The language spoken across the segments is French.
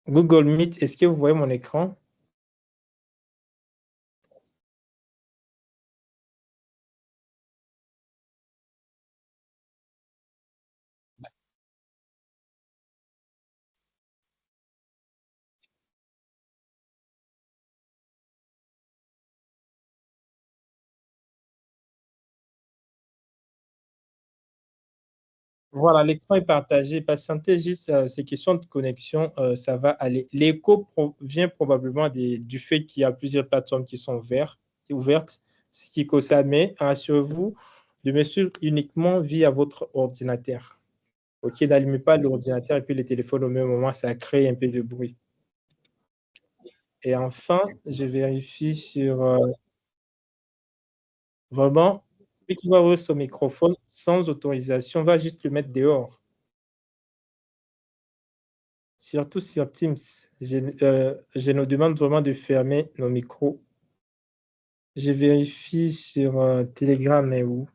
Google Meet, est-ce que vous voyez mon écran? Voilà, l'écran est partagé. Patientez juste, ces questions de connexion, ça va aller. L'écho vient probablement du fait qu'il y a plusieurs plateformes qui sont ouvertes, ce qui cause ça. Mais rassurez-vous, de me suivre uniquement via votre ordinateur. OK, n'allumez pas l'ordinateur et puis le téléphone au même moment, ça crée un peu de bruit. Et enfin, je vérifie sur vraiment, celui qui va ouvrir son microphone sans autorisation va juste le mettre dehors. Surtout sur Teams, je nous demande vraiment de fermer nos micros. Je vérifie sur Telegram et où.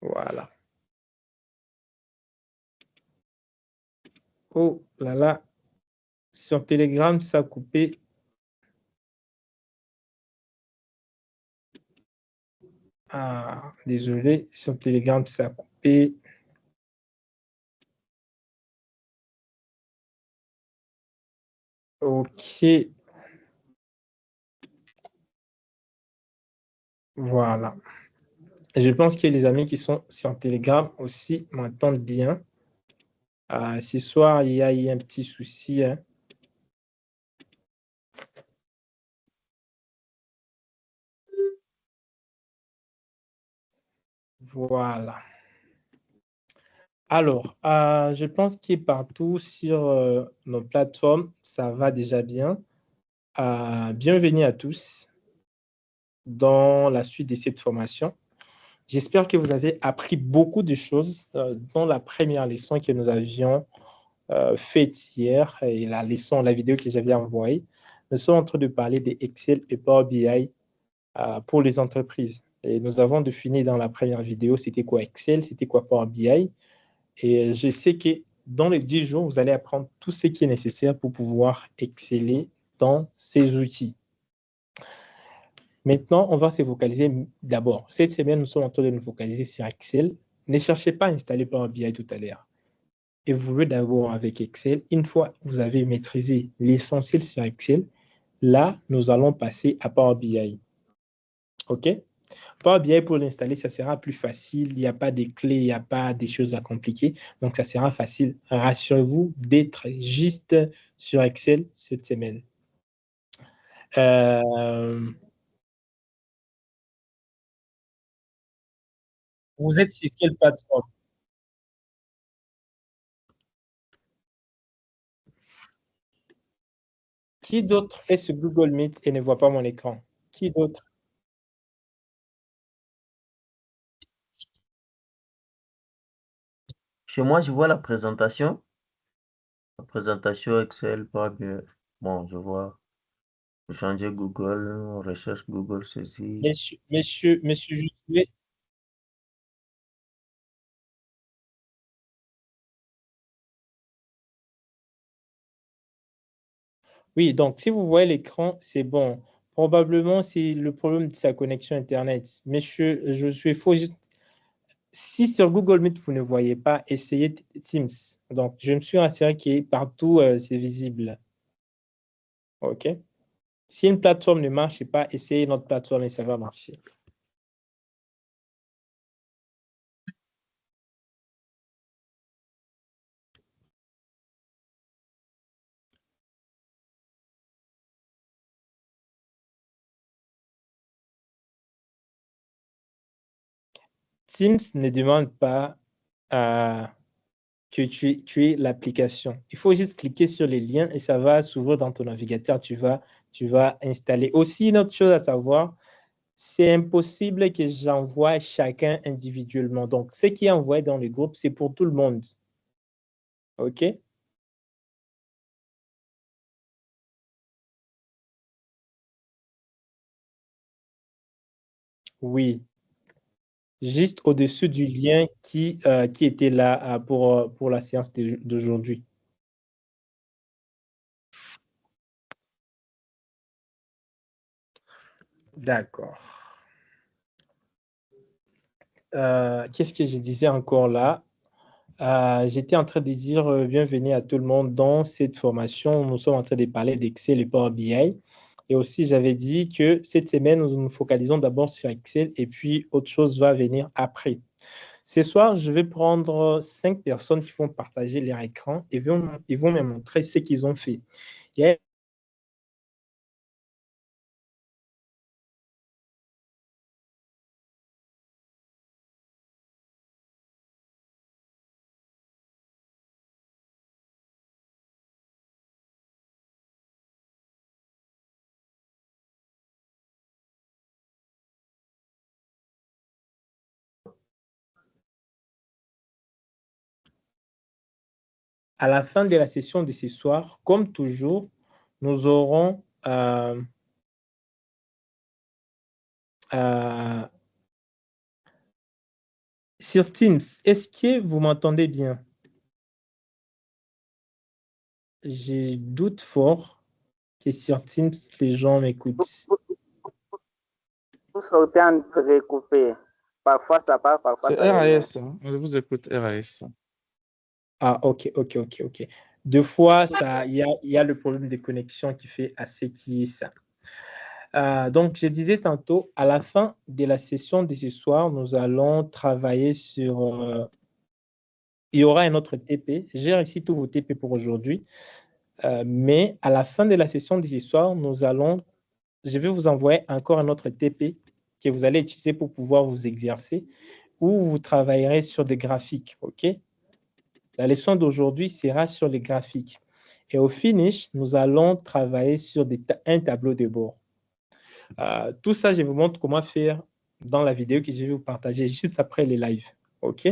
Voilà. Oh là là, sur Telegram, ça a coupé. Ah, désolé, sur Telegram, ça a coupé. OK, voilà. Je pense que les amis qui sont sur Telegram aussi m'entendent bien. Ah, ce soir, il y a eu un petit souci, hein. Voilà. Alors, je pense que partout sur nos plateformes, ça va déjà bien. Bienvenue à tous dans la suite de cette formation. J'espère que vous avez appris beaucoup de choses dans la première leçon que nous avions faite hier et la vidéo que j'avais envoyée. Nous sommes en train de parler des Excel et Power BI pour les entreprises. Et nous avons défini dans la première vidéo c'était quoi Excel, c'était quoi Power BI. Et je sais que dans les 10 jours, vous allez apprendre tout ce qui est nécessaire pour pouvoir exceller dans ces outils. Maintenant, on va se focaliser d'abord. Cette semaine, nous sommes en train de nous focaliser sur Excel. Ne cherchez pas à installer Power BI tout à l'heure. Évoluez d'abord avec Excel. Une fois que vous avez maîtrisé l'essentiel sur Excel, là, nous allons passer à Power BI. OK? Power BI, pour l'installer, ça sera plus facile. Il n'y a pas de clés, il n'y a pas des choses à compliquer. Donc, ça sera facile. Rassurez-vous d'être juste sur Excel cette semaine. Euh, vous êtes sur quelle plateforme? Qui d'autre est sur Google Meet et ne voit pas mon écran? Qui d'autre? Chez moi, je vois la présentation Excel, pas bien. Bon, je vois, changer Google, recherche Google ceci. Monsieur Josué, oui, donc si vous voyez l'écran, c'est bon. Probablement, c'est le problème de sa connexion Internet. Monsieur Josué, il faut juste. Si sur Google Meet, vous ne voyez pas, essayez Teams. Donc, je me suis assuré que partout, c'est visible. OK? Si une plateforme ne marche pas, essayez notre plateforme et ça va marcher. Teams ne demande pas euh, que tu aies l'application. Il faut juste cliquer sur les liens et ça va s'ouvrir dans ton navigateur. Tu vas installer. Aussi, une autre chose à savoir, c'est impossible que j'envoie chacun individuellement. Donc, ce qui est envoyé dans le groupe, c'est pour tout le monde. OK? Oui. Juste au-dessus du lien qui était là pour la séance d'aujourd'hui. D'accord. Qu'est-ce que je disais encore là? J'étais en train de dire bienvenue à tout le monde dans cette formation. Nous sommes en train de parler d'Excel et Power BI. Et aussi, j'avais dit que cette semaine, nous nous focalisons d'abord sur Excel et puis autre chose va venir après. Ce soir, je vais prendre 5 personnes qui vont partager leur écran et ils vont me montrer ce qu'ils ont fait. Il y a à la fin de la session de ce soir, comme toujours, nous aurons sur Teams. Est-ce que vous m'entendez bien? J'ai doute fort que sur Teams, les gens m'écoutent. Vous sortez en recoupé. Parfois ça part, parfois C'est ça revient. RAS, hein. Je vous écoute, RAS. Ah, ok. Deux fois, il y a le problème de connexion qui fait assez qui est ça. Donc, je disais tantôt, à la fin de la session de ce soir, nous allons travailler sur... il y aura un autre TP. J'ai réussi tous vos TP pour aujourd'hui. Mais à la fin de la session de ce soir, je vais vous envoyer encore un autre TP que vous allez utiliser pour pouvoir vous exercer, où vous travaillerez sur des graphiques. OK? La leçon d'aujourd'hui sera sur les graphiques. Et au finish, nous allons travailler sur un tableau de bord. Tout ça, je vous montre comment faire dans la vidéo que je vais vous partager juste après les lives. OK?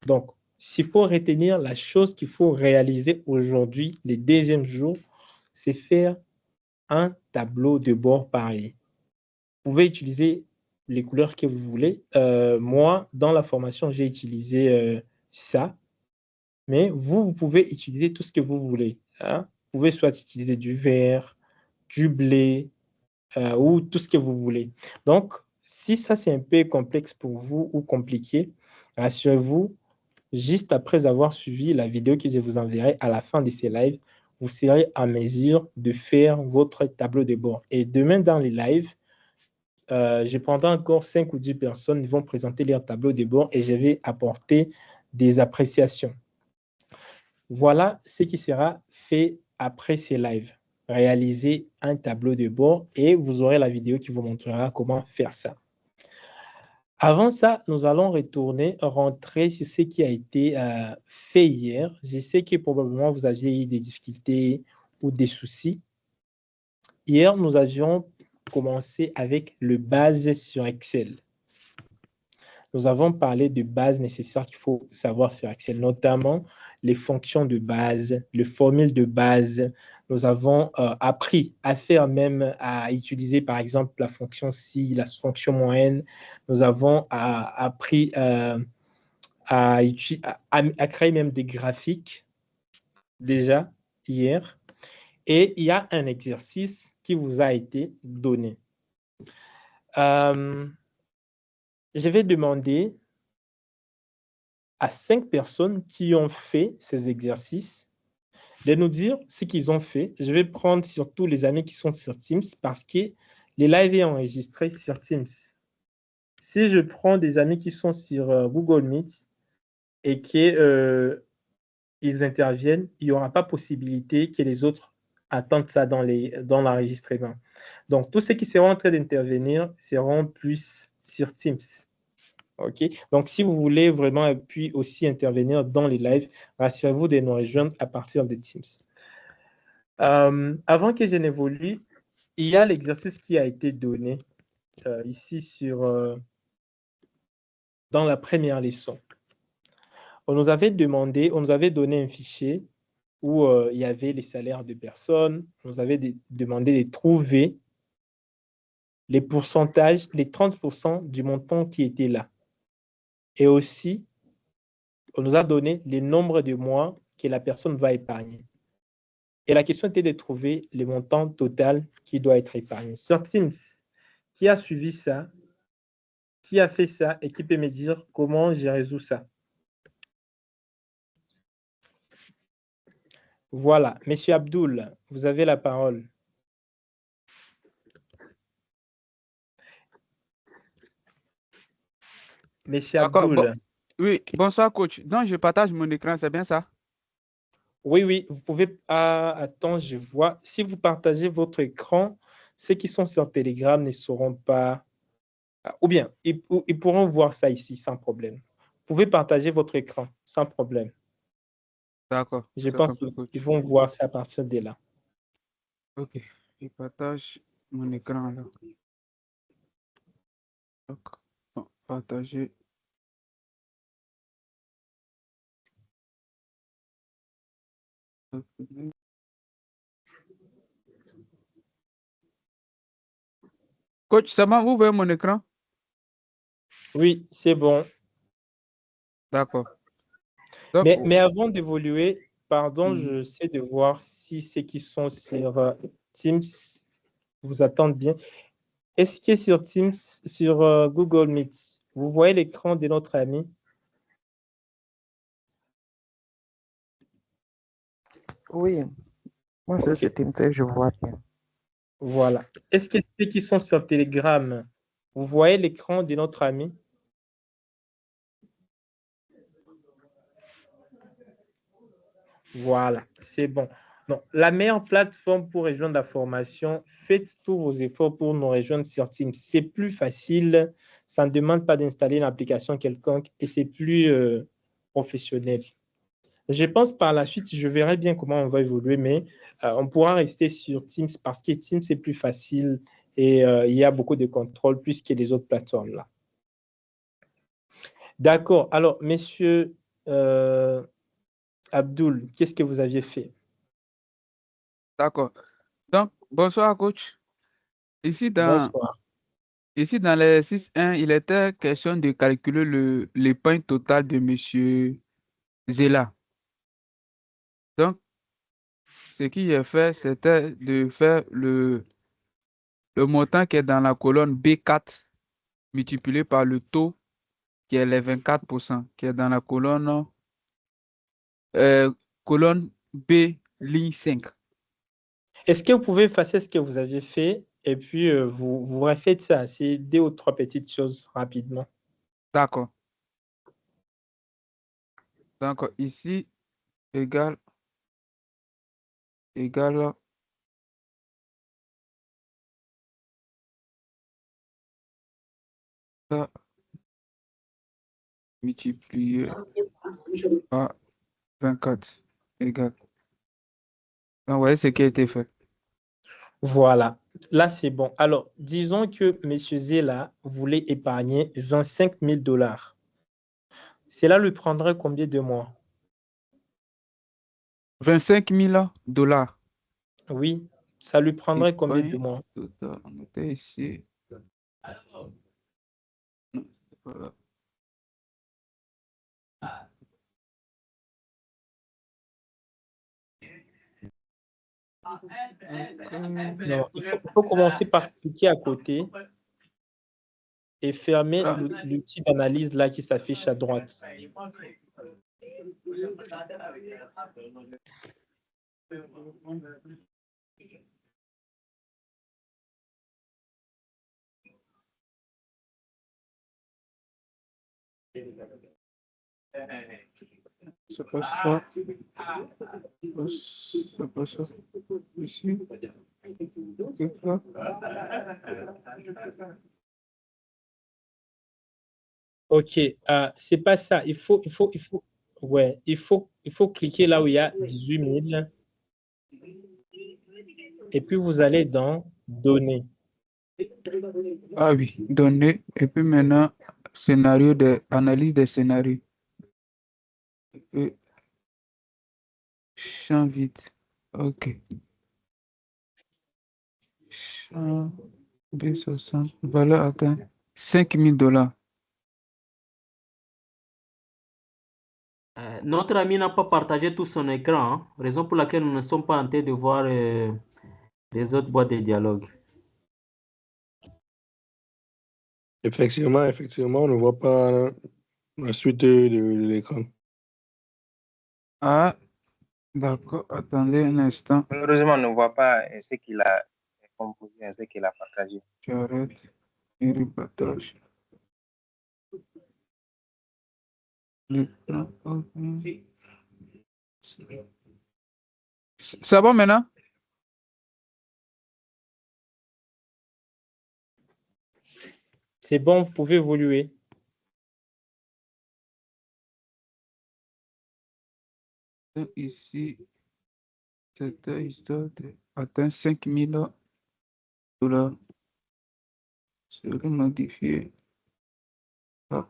Donc, s'il faut retenir la chose qu'il faut réaliser aujourd'hui, les deuxièmes jours, c'est faire un tableau de bord pareil. Vous pouvez utiliser les couleurs que vous voulez. Moi, dans la formation, j'ai utilisé ça. Mais vous pouvez utiliser tout ce que vous voulez. Hein? Vous pouvez soit utiliser du vert, du blé ou tout ce que vous voulez. Donc, si ça, c'est un peu complexe pour vous ou compliqué, rassurez-vous, juste après avoir suivi la vidéo que je vous enverrai à la fin de ces lives, vous serez en mesure de faire votre tableau de bord. Et demain, dans les lives, je prendrai encore 5 ou 10 personnes qui vont présenter leur tableau de bord et je vais apporter des appréciations. Voilà ce qui sera fait après ces lives. Réaliser un tableau de bord et vous aurez la vidéo qui vous montrera comment faire ça. Avant ça, nous allons rentrer sur ce qui a été fait hier. Je sais que probablement vous aviez eu des difficultés ou des soucis. Hier, nous avions commencé avec le base sur Excel. Nous avons parlé de bases nécessaires qu'il faut savoir sur Excel, notamment les fonctions de base, les formules de base. Nous avons appris à à utiliser par exemple la fonction si, la fonction moyenne. Nous avons appris à créer même des graphiques déjà hier. Et il y a un exercice qui vous a été donné. Je vais demander à 5 personnes qui ont fait ces exercices de nous dire ce qu'ils ont fait. Je vais prendre surtout les amis qui sont sur Teams parce que les lives sont enregistrés sur Teams. Si je prends des amis qui sont sur Google Meet et qu'ils interviennent, il n'y aura pas possibilité que les autres attendent ça dans l'enregistrement. Donc, tous ceux qui seront en train d'intervenir seront plus sur Teams. OK? Donc, si vous voulez vraiment puis aussi intervenir dans les lives, rassurez-vous de nous rejoindre à partir de Teams. Avant que je n'évolue, il y a l'exercice qui a été donné ici dans la première leçon. On nous avait donné un fichier où il y avait les salaires de personnes. On nous avait demandé de trouver les pourcentages, les 30% du montant qui était là. Et aussi, on nous a donné le nombre de mois que la personne va épargner. Et la question était de trouver le montant total qui doit être épargné. Sur Teams, Qui a suivi ça? Qui a fait ça et qui peut me dire comment j'ai résolu ça? Voilà. Monsieur Abdoul, vous avez la parole. Monsieur D'accord. Bon, Abdoul. oui, bonsoir, coach. Donc, je partage mon écran, c'est bien ça? Oui, oui, vous pouvez. Ah, attends, je vois. Si vous partagez votre écran, ceux qui sont sur Telegram ne sauront pas. Ou bien, ils pourront voir ça ici sans problème. Vous pouvez partager votre écran sans problème. D'accord. Je C'est pense compris, coach. qu'ils vont voir ça à partir de là. Ok. Je partage mon écran là. Donc, bon, partager. Coach, ça m'a ouvert mon écran? Oui, c'est bon. D'accord. Donc, Mais avant d'évoluer, pardon, mhm. je sais de voir si ceux qui sont sur Teams vous attendent bien. Est-ce que sur Teams, sur Google Meet, vous voyez l'écran de notre ami? Oui, moi c'est Ok, ce Teams, je vois bien. voilà. Est-ce que ceux qui sont sur Telegram, vous voyez l'écran de notre ami? Voilà, c'est bon. Donc, la meilleure plateforme pour rejoindre la formation, faites tous vos efforts pour nous rejoindre sur Teams. C'est plus facile, ça ne demande pas d'installer une application quelconque et c'est plus professionnel. Je pense par la suite, je verrai bien comment on va évoluer, mais on pourra rester sur Teams parce que Teams est plus facile et il y a beaucoup de contrôle plus que les autres plateformes là. D'accord. Alors, monsieur Abdoul, qu'est-ce que vous aviez fait? D'accord. Donc, bonsoir, coach. Ici, dans Bonsoir. l'exercice 1, il était question de calculer l'épargne totale de monsieur Zela. Donc, ce qu'il a fait, c'était de faire le montant qui est dans la colonne B4 multiplié par le taux qui est les 24%, qui est dans la colonne B, ligne 5. Est-ce que vous pouvez effacer ce que vous aviez fait et puis vous refaites ça? C'est 2 ou 3 petites choses rapidement. D'accord. Donc, ici, égale ça multiplié par 24 égale. Donc, vous voyez ce qui a été fait. Voilà, là c'est bon. Alors, disons que M. Zela voulait épargner 25 000 $. Cela lui prendrait combien de mois? 25 000 $. Oui, ça lui prendrait combien de Épargne mois? totale. On était ici. Voilà. Non, il faut commencer par cliquer à côté et fermer Voilà. l'outil d'analyse là qui s'affiche à droite. C'est pas ça. C'est pas ça. Ici. Et là. Ok, c'est pas ça. Ouais, il faut cliquer là où il y a 18 000 et puis vous allez dans Données. Ah oui, données. Et puis maintenant, analyse des scénarios. Et champ vide. OK. Champ B60. Valeur atteinte 5 000 $. Notre ami n'a pas partagé tout son écran, hein, raison pour laquelle nous ne sommes pas en train de voir les autres boîtes de dialogue. Effectivement, on ne voit pas la suite de l'écran. Ah, d'accord. Attendez un instant. Malheureusement, on ne voit pas ce qu'il a composé, ce qu'il a partagé. J'arrête et repartage. L'écran, ok. C'est bon maintenant? C'est bon, vous pouvez évoluer. Donc, ici, cette histoire atteint 5 000 $. C'est modifié. Ah,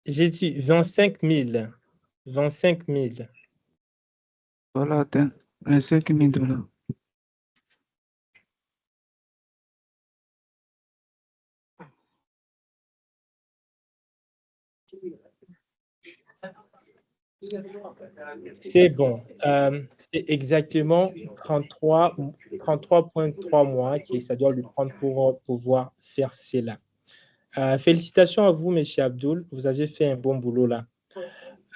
J'ai dit 25 000. 25 000. voilà, atteint 25 000 $. C'est bon. C'est exactement 33,3 mois que ça doit lui prendre pour pouvoir faire cela. Félicitations à vous, M. Abdul. Vous avez fait un bon boulot là.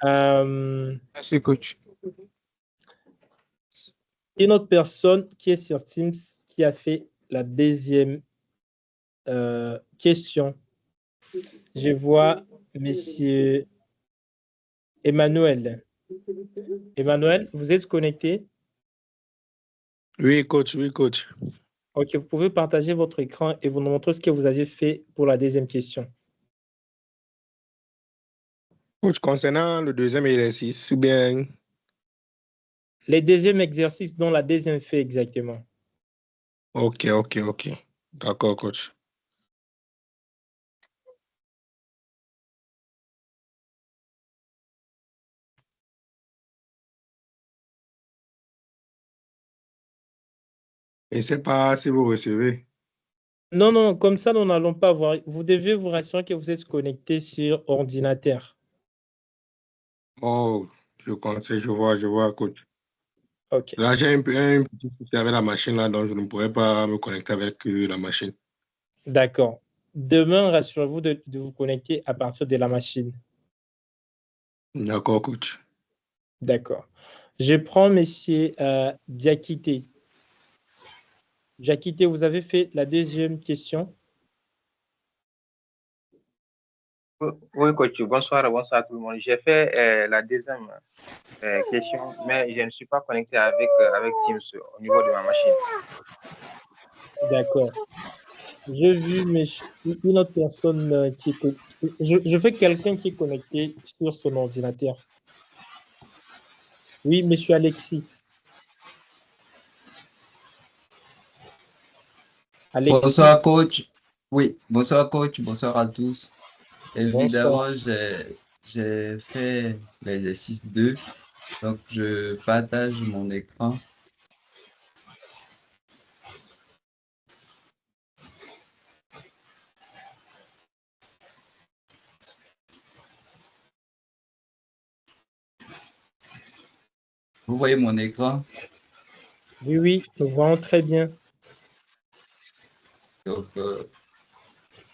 Merci, coach. Une autre personne qui est sur Teams qui a fait la deuxième question. Je vois M. Emmanuel. Emmanuel, vous êtes connecté? Oui, coach, oui, coach. Ok, vous pouvez partager votre écran et vous nous montrer ce que vous avez fait pour la deuxième question. Coach, concernant le deuxième exercice, ou bien, Les deuxièmes exercices dont la deuxième fait exactement. ok. D'accord, coach. Je ne sais pas si vous recevez. Non, non, comme ça, nous n'allons pas voir. Vous devez vous rassurer que vous êtes connecté sur ordinateur. Oh, je conseille, je vois, coach. Ok, Là, j'ai un petit souci avec la machine, là, donc je ne pourrais pas me connecter avec la machine. d'accord. Demain, rassurez-vous de vous connecter à partir de la machine. D'accord, coach. D'accord. Je prends monsieur Diakité. Diakité, vous avez fait la deuxième question. Oui, coach, bonsoir à tout le monde. J'ai fait la deuxième question, mais je ne suis pas connecté avec Teams au niveau de ma machine. D'accord. J'ai vu une autre personne qui est... Je fais quelqu'un qui est connecté sur son ordinateur. Oui, monsieur Alexis. Alexis, Bonsoir coach. Oui, bonsoir coach, bonsoir à tous. bonsoir. Évidemment, j'ai fait l'exercice 2, donc je partage mon écran. Vous voyez mon écran? Oui, oui, nous voyons très bien. Donc,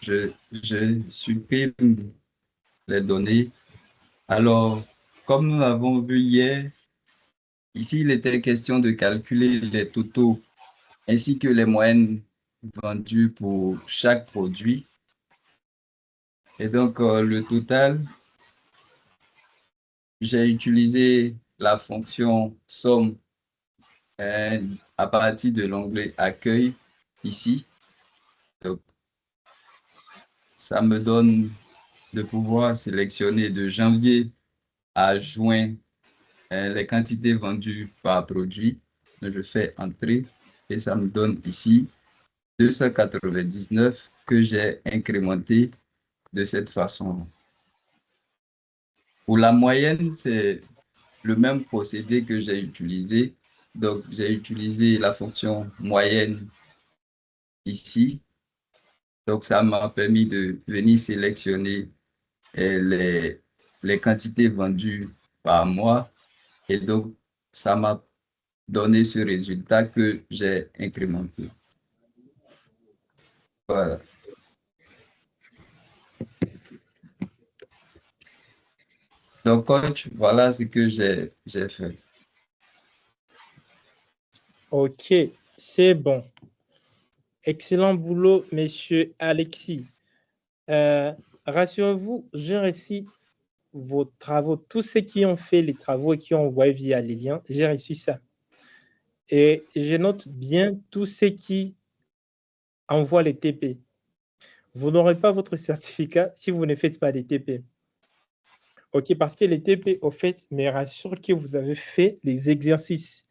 je supprime les données. Alors, comme nous l'avons vu hier, ici, il était question de calculer les totaux ainsi que les moyennes vendues pour chaque produit. Et donc, le total, j'ai utilisé la fonction somme à partir de l'onglet accueil ici. Donc, ça me donne de pouvoir sélectionner de janvier à juin les quantités vendues par produit. Donc, je fais entrée et ça me donne ici 299 que j'ai incrémenté de cette façon. Pour la moyenne, c'est le même procédé que j'ai utilisé. Donc, j'ai utilisé la fonction moyenne ici. Donc, ça m'a permis de venir sélectionner les quantités vendues par mois. Et donc, ça m'a donné ce résultat que j'ai incrémenté. Voilà. Donc, coach, voilà ce que j'ai fait. OK, c'est bon. Excellent boulot, monsieur Alexis. Rassurez-vous, j'ai reçu vos travaux. Tous ceux qui ont fait les travaux et qui ont envoyé via les liens, j'ai reçu ça. Et je note bien tous ceux qui envoient les TP. Vous n'aurez pas votre certificat si vous ne faites pas des TP. OK, parce que les TP, au fait, me rassure que vous avez fait les exercices.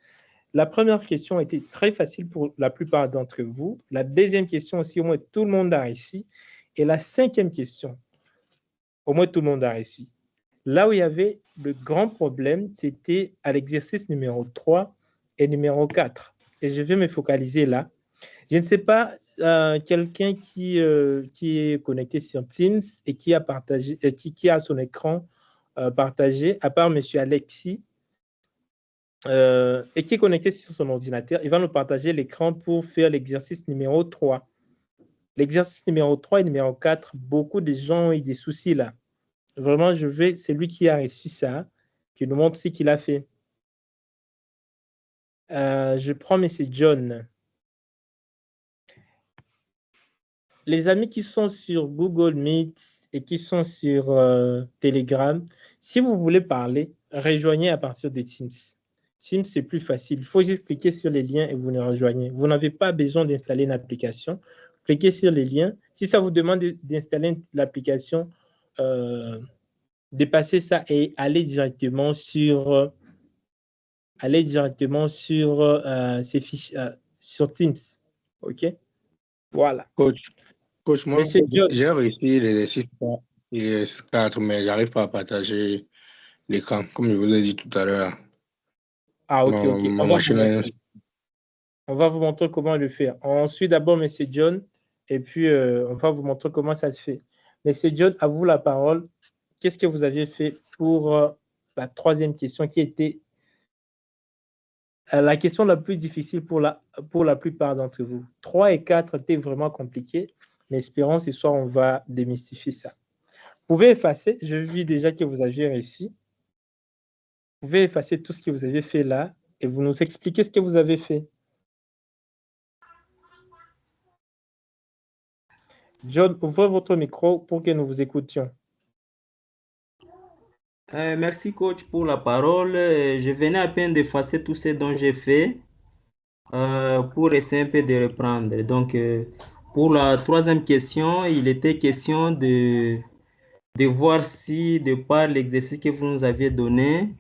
La première question était très facile pour la plupart d'entre vous. La deuxième question aussi, au moins tout le monde a réussi. Et la cinquième question, au moins tout le monde a réussi. Là où il y avait le grand problème, c'était à l'exercice numéro 3 et numéro 4. Et je vais me focaliser là. Je ne sais pas, quelqu'un qui est connecté sur Teams et qui a partagé, qui a son écran partagé, à part M. Alexis, et qui est connecté sur son ordinateur, il va nous partager l'écran pour faire l'exercice numéro 3. L'exercice numéro 3 et numéro 4, beaucoup de gens ont eu des soucis là. Vraiment, c'est lui qui a reçu ça, qui nous montre ce qu'il a fait. Je prends M. John. Les amis qui sont sur Google Meet et qui sont sur Telegram, si vous voulez parler, rejoignez à partir de Teams. Teams, c'est plus facile. Il faut juste cliquer sur les liens et vous nous rejoignez. Vous n'avez pas besoin d'installer une application. Cliquez sur les liens. Si ça vous demande d'installer l'application, dépassez ça et allez directement sur ces fiches, sur Teams. OK? Voilà. Coach, moi, Monsieur John. j'ai réussi l'exercice 3 et l'exercice 4, mais j'arrive pas à partager l'écran, comme je vous ai dit tout à l'heure. Ah, OK. Ma machine On va vous montrer comment le faire. On suit d'abord M. John et puis on va vous montrer comment ça se fait. M. John, à vous la parole. Qu'est-ce que vous aviez fait pour la troisième question qui était la question la plus difficile pour la plupart d'entre vous? 3 et 4 étaient vraiment compliqués, mais espérons ce soir, on va démystifier ça. Vous pouvez effacer, je vis déjà que vous aviez réussi. Vous pouvez effacer tout ce que vous avez fait là et vous nous expliquez ce que vous avez fait. John, ouvrez votre micro pour que nous vous écoutions. Merci coach pour la parole. Je venais à peine d'effacer tout ce dont j'ai fait pour essayer un peu de reprendre. Donc, pour la troisième question, il était question de voir si, de par l'exercice que vous nous aviez donné,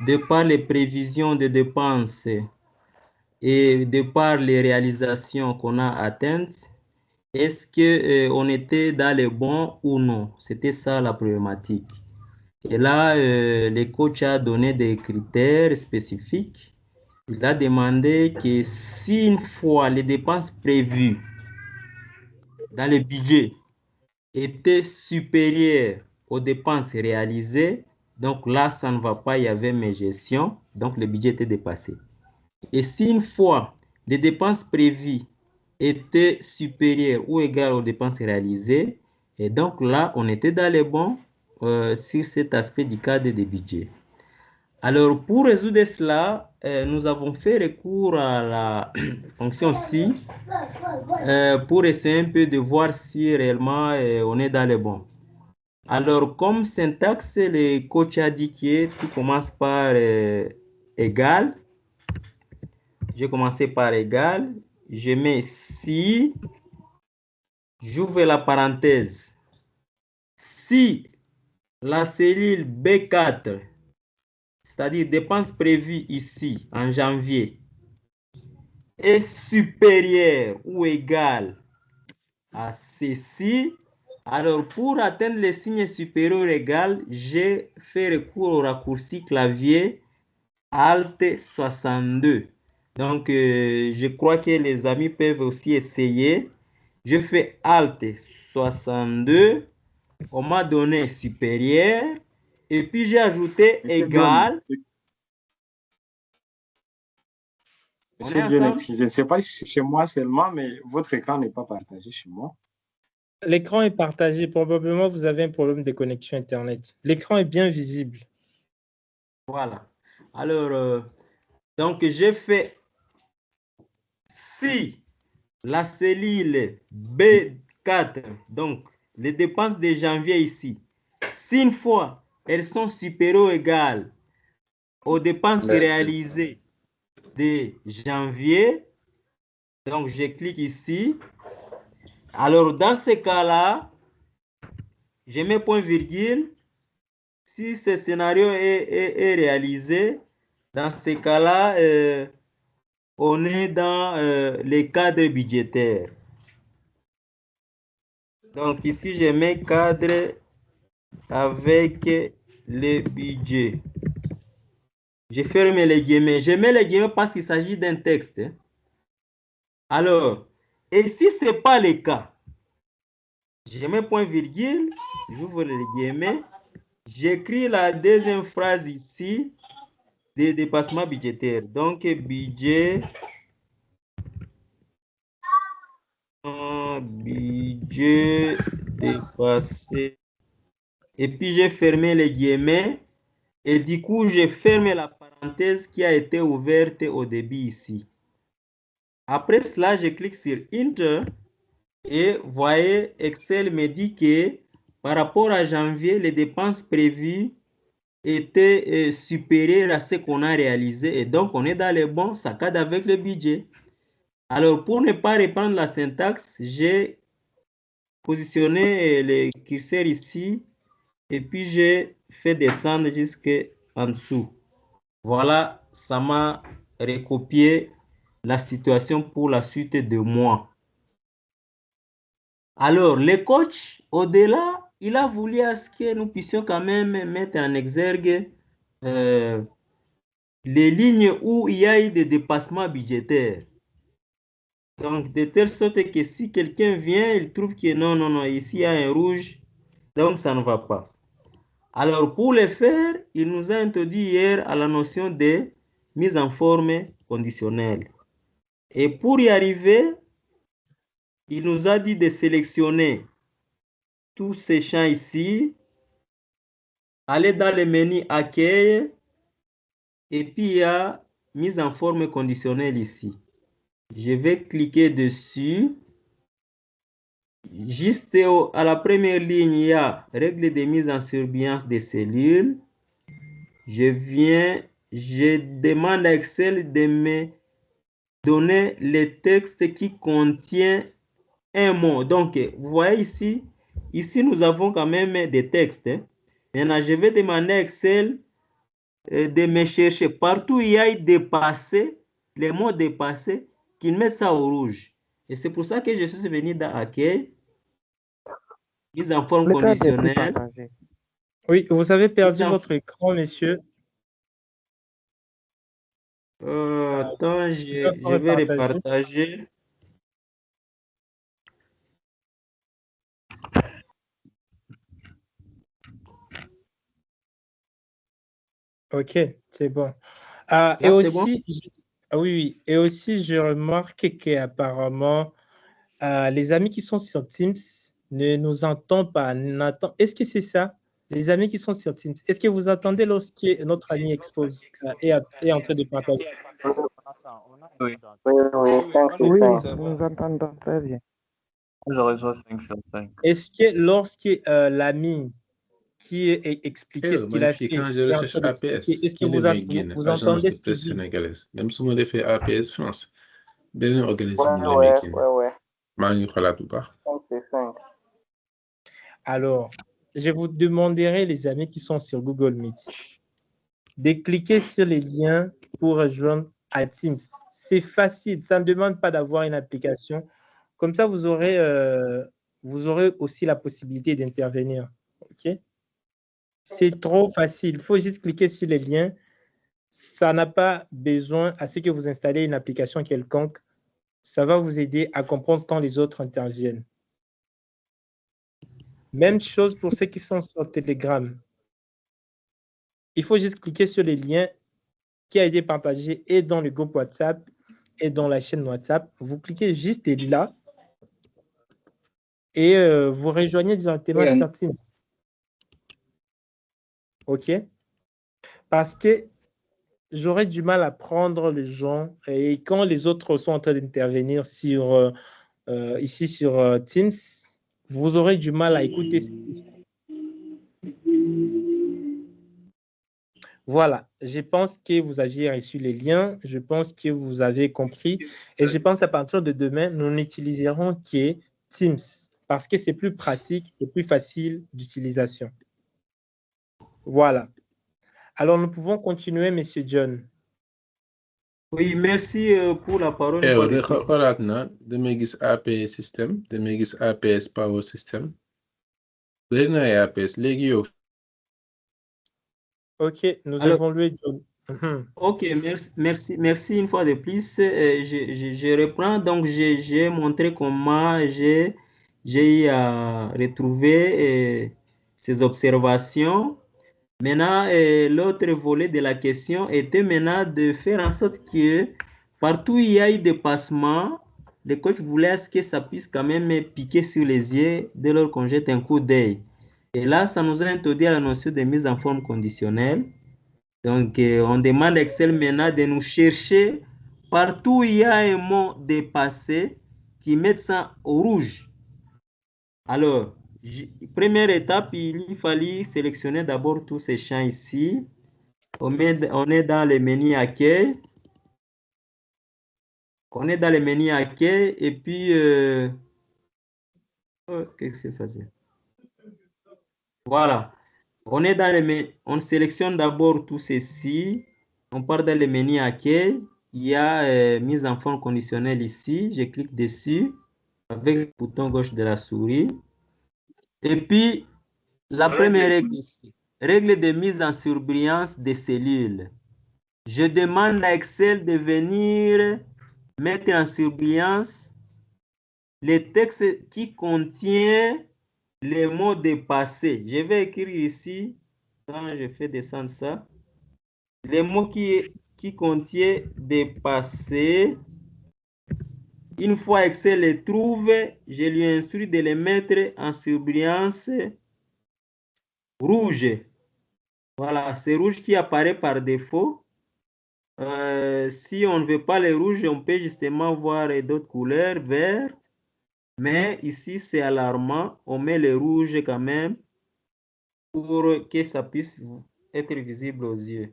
de par les prévisions de dépenses et de par les réalisations qu'on a atteintes, est-ce qu'on était dans les bons ou non? C'était ça la problématique. Et là, le coach a donné des critères spécifiques. Il a demandé que si une fois les dépenses prévues dans le budget étaient supérieures aux dépenses réalisées, donc là, ça ne va pas, il y avait mes gestions, donc le budget était dépassé. Et si une fois les dépenses prévues étaient supérieures ou égales aux dépenses réalisées, et donc là, on était dans les bons sur cet aspect du cadre des budgets. Alors, pour résoudre cela, nous avons fait recours à la fonction si pour essayer un peu de voir si réellement on est dans les bons. Alors, comme syntaxe, le coach a dit que tout commence par égal. J'ai commencé par égal. Je mets si, j'ouvre la parenthèse. Si la cellule B4, c'est-à-dire dépenses prévues ici en janvier, est supérieure ou égale à ceci, alors pour atteindre le signe supérieur ou égal, j'ai fait recours au raccourci clavier Alt 62. Donc, je crois que les amis peuvent aussi essayer. Je fais Alt 62. On m'a donné supérieur. Et puis, j'ai ajouté égal. Monsieur John, je ne sais pas si c'est chez moi seulement, mais votre écran n'est pas partagé chez moi. L'écran est partagé. Probablement, vous avez un problème de connexion Internet. L'écran est bien visible. Voilà. Alors, donc, j'ai fait si la cellule B4, donc les dépenses de janvier ici, si une fois elles sont supérieures ou égales aux dépenses réalisées de janvier, donc je clique ici. Alors, dans ce cas-là, je mets point virgule. Si ce scénario est réalisé, dans ce cas-là, on est dans les cadres budgétaires. Donc ici, je mets cadre avec le budget. Je ferme les guillemets. Je mets les guillemets parce qu'il s'agit d'un texte. Alors, et si ce n'est pas le cas, je mets point virgule, j'ouvre les guillemets, j'écris la deuxième phrase ici des dépassements budgétaires. Donc, budget dépassé. Et puis, j'ai fermé les guillemets. Et du coup, j'ai fermé la parenthèse qui a été ouverte au début ici. Après cela, je clique sur Enter. Et voyez, Excel me dit que par rapport à janvier, les dépenses prévues étaient supérieures à ce qu'on a réalisé. Et donc, on est dans les bons, ça cadre avec le budget. Alors, pour ne pas reprendre la syntaxe, j'ai positionné le curseur ici et puis j'ai fait descendre jusqu'en dessous. Voilà, ça m'a recopié la situation pour la suite de mois. Alors, le coach, au-delà, il a voulu à ce que nous puissions quand même mettre en exergue les lignes où il y a eu des dépassements budgétaires. Donc, de telle sorte que si quelqu'un vient, il trouve que non, ici il y a un rouge, donc ça ne va pas. Alors, pour le faire, il nous a introduit hier à la notion de mise en forme conditionnelle. Et pour y arriver, il nous a dit de sélectionner tous ces champs ici, aller dans le menu accueil, et puis il y a mise en forme conditionnelle ici. Je vais cliquer dessus. Juste à la première ligne, il y a règle de mise en surveillance des cellules. Je demande à Excel de me donner le texte qui contient un mot. Donc, vous voyez ici nous avons quand même des textes. Maintenant, je vais demander à Excel de me chercher partout où il y a dépassé, les mots dépassés, qu'il met ça au rouge. Et c'est pour ça que je suis venu dans Accueil, mise en forme conditionnelle. Oui, vous avez perdu votre écran, messieurs. Attends, je vais repartager. Ok, c'est bon. Et aussi, oui, et aussi, je remarque qu'apparemment, les amis qui sont sur Teams ne nous entendent pas. Est-ce que c'est ça? Les amis qui sont sur Teams, est-ce que vous entendez lorsque notre ami expose est en train de partager? Oui, nous entendons très bien. Je reçois 5 sur 5. Est-ce que lorsque l'ami qui est expliqué ce qu'il a fait, quand je recherche APS, est-ce que vous entendez ce qu'il dit? sénégalaise. Même si on fait APS France, beneen organisme la nekkin. Maa ngi xalaat bu baax. Alors, je vous demanderai, les amis qui sont sur Google Meet, de cliquer sur les liens pour rejoindre à Teams. C'est facile, ça ne demande pas d'avoir une application. Comme ça, vous aurez aussi la possibilité d'intervenir. OK? C'est trop facile. Il faut juste cliquer sur les liens. Ça n'a pas besoin à ce que vous installez une application quelconque. Ça va vous aider à comprendre quand les autres interviennent. Même chose pour ceux qui sont sur Telegram. Il faut juste cliquer sur les liens qui a été partagé et dans le groupe WhatsApp et dans la chaîne WhatsApp. Vous cliquez juste là. et vous rejoignez directement sur Teams. OK? Parce que j'aurais du mal à prendre les gens et quand les autres sont en train d'intervenir sur, ici sur Teams, vous aurez du mal à écouter. Voilà, je pense que vous aviez reçu les liens, je pense que vous avez compris et je pense à partir de demain, nous n'utiliserons que Teams parce que c'est plus pratique et plus facile d'utilisation. Voilà. Alors, nous pouvons continuer, Monsieur John. Oui, merci pour la parole. une fois de plus. xoolaat na damay gis APS système damay gis APS power system bëri na ay APS léegi yow. OK, nous Alors, évoluons, John. Ok, merci une fois de plus. Je reprends. Donc, j'ai montré comment j'ai eu à retrouver ces observations. Maintenant, l'autre volet de la question était maintenant de faire en sorte que partout où il y a eu des passements, le coach voulait à ce que ça puisse quand même piquer sur les yeux dès lors qu'on jette un coup d'œil. Et là, ça nous a introduit à la notion de mise en forme conditionnelle. Donc, on demande à Excel maintenant de nous chercher partout où il y a un mot dépassé qui met ça au rouge. Alors, première étape, il fallait sélectionner d'abord tous ces champs ici. On est dans le menu accueil. On est dans le menu accueil et puis, qu'est-ce que c'est facile? Voilà. On est dans on sélectionne d'abord tout ceci. On part dans le menu accueil. Il y a mise en forme conditionnelle ici. Je clique dessus avec le bouton gauche de la souris. Et puis, la première règle ici, règle de mise en surbrillance des cellules. Je demande à Excel de venir mettre en surbrillance les textes qui contiennent les mots dépassés. Je vais écrire ici, quand je fais descendre ça, les mots qui contiennent dépassé. Une fois Excel les trouve, je lui instruis de les mettre en surbrillance rouge. Voilà, c'est rouge qui apparaît par défaut. Si on ne veut pas les rouges, on peut justement voir d'autres couleurs vertes. Mais ici, c'est alarmant. On met les rouges quand même pour que ça puisse être visible aux yeux.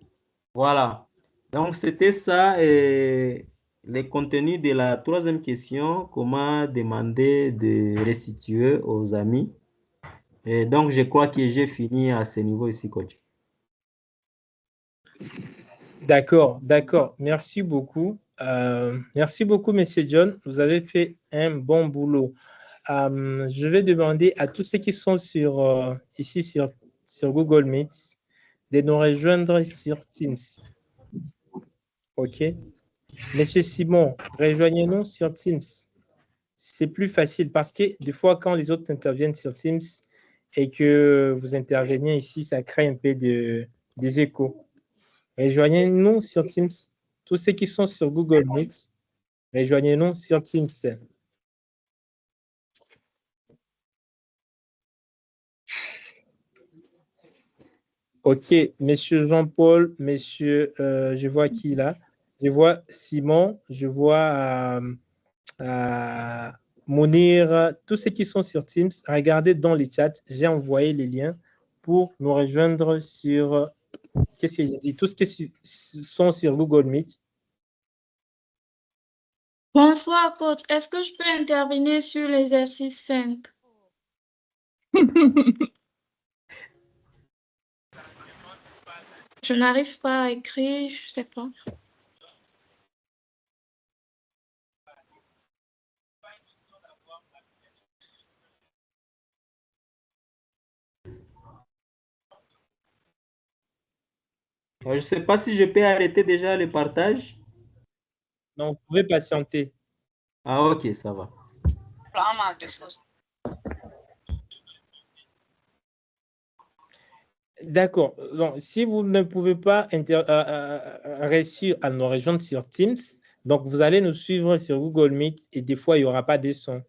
Voilà. Donc, c'était ça le contenu de la troisième question, comment demander de restituer aux amis. Et donc, je crois que j'ai fini à ce niveau ici, coach. D'accord, d'accord. Merci beaucoup. Merci beaucoup, Monsieur John. Vous avez fait un bon boulot. Je vais demander à tous ceux qui sont ici sur Google Meet de nous rejoindre sur Teams. OK? Monsieur Simon, rejoignez-nous sur Teams. C'est plus facile parce que des fois, quand les autres interviennent sur Teams et que vous intervenez ici, ça crée un peu des échos. Rejoignez-nous sur Teams. Tous ceux qui sont sur Google Meet, rejoignez-nous sur Teams. OK, Monsieur Jean-Paul, Monsieur, je vois qui là? Je vois Simon, je vois Mounir, tous ceux qui sont sur Teams, regardez dans les chats, j'ai envoyé les liens pour nous rejoindre sur, qu'est-ce que j'ai dit? Tous ceux qui sont sur Google Meet. Bonsoir, coach. Est-ce que je peux intervenir sur l'exercice 5? Je n'arrive pas à écrire, je ne sais pas. Je ne sais pas si je peux arrêter déjà le partage. Non, vous pouvez patienter. Ah, ok, ça va. D'accord. Donc, si vous ne pouvez pas réussir à nous rejoindre sur Teams, donc vous allez nous suivre sur Google Meet et des fois, il n'y aura pas de son.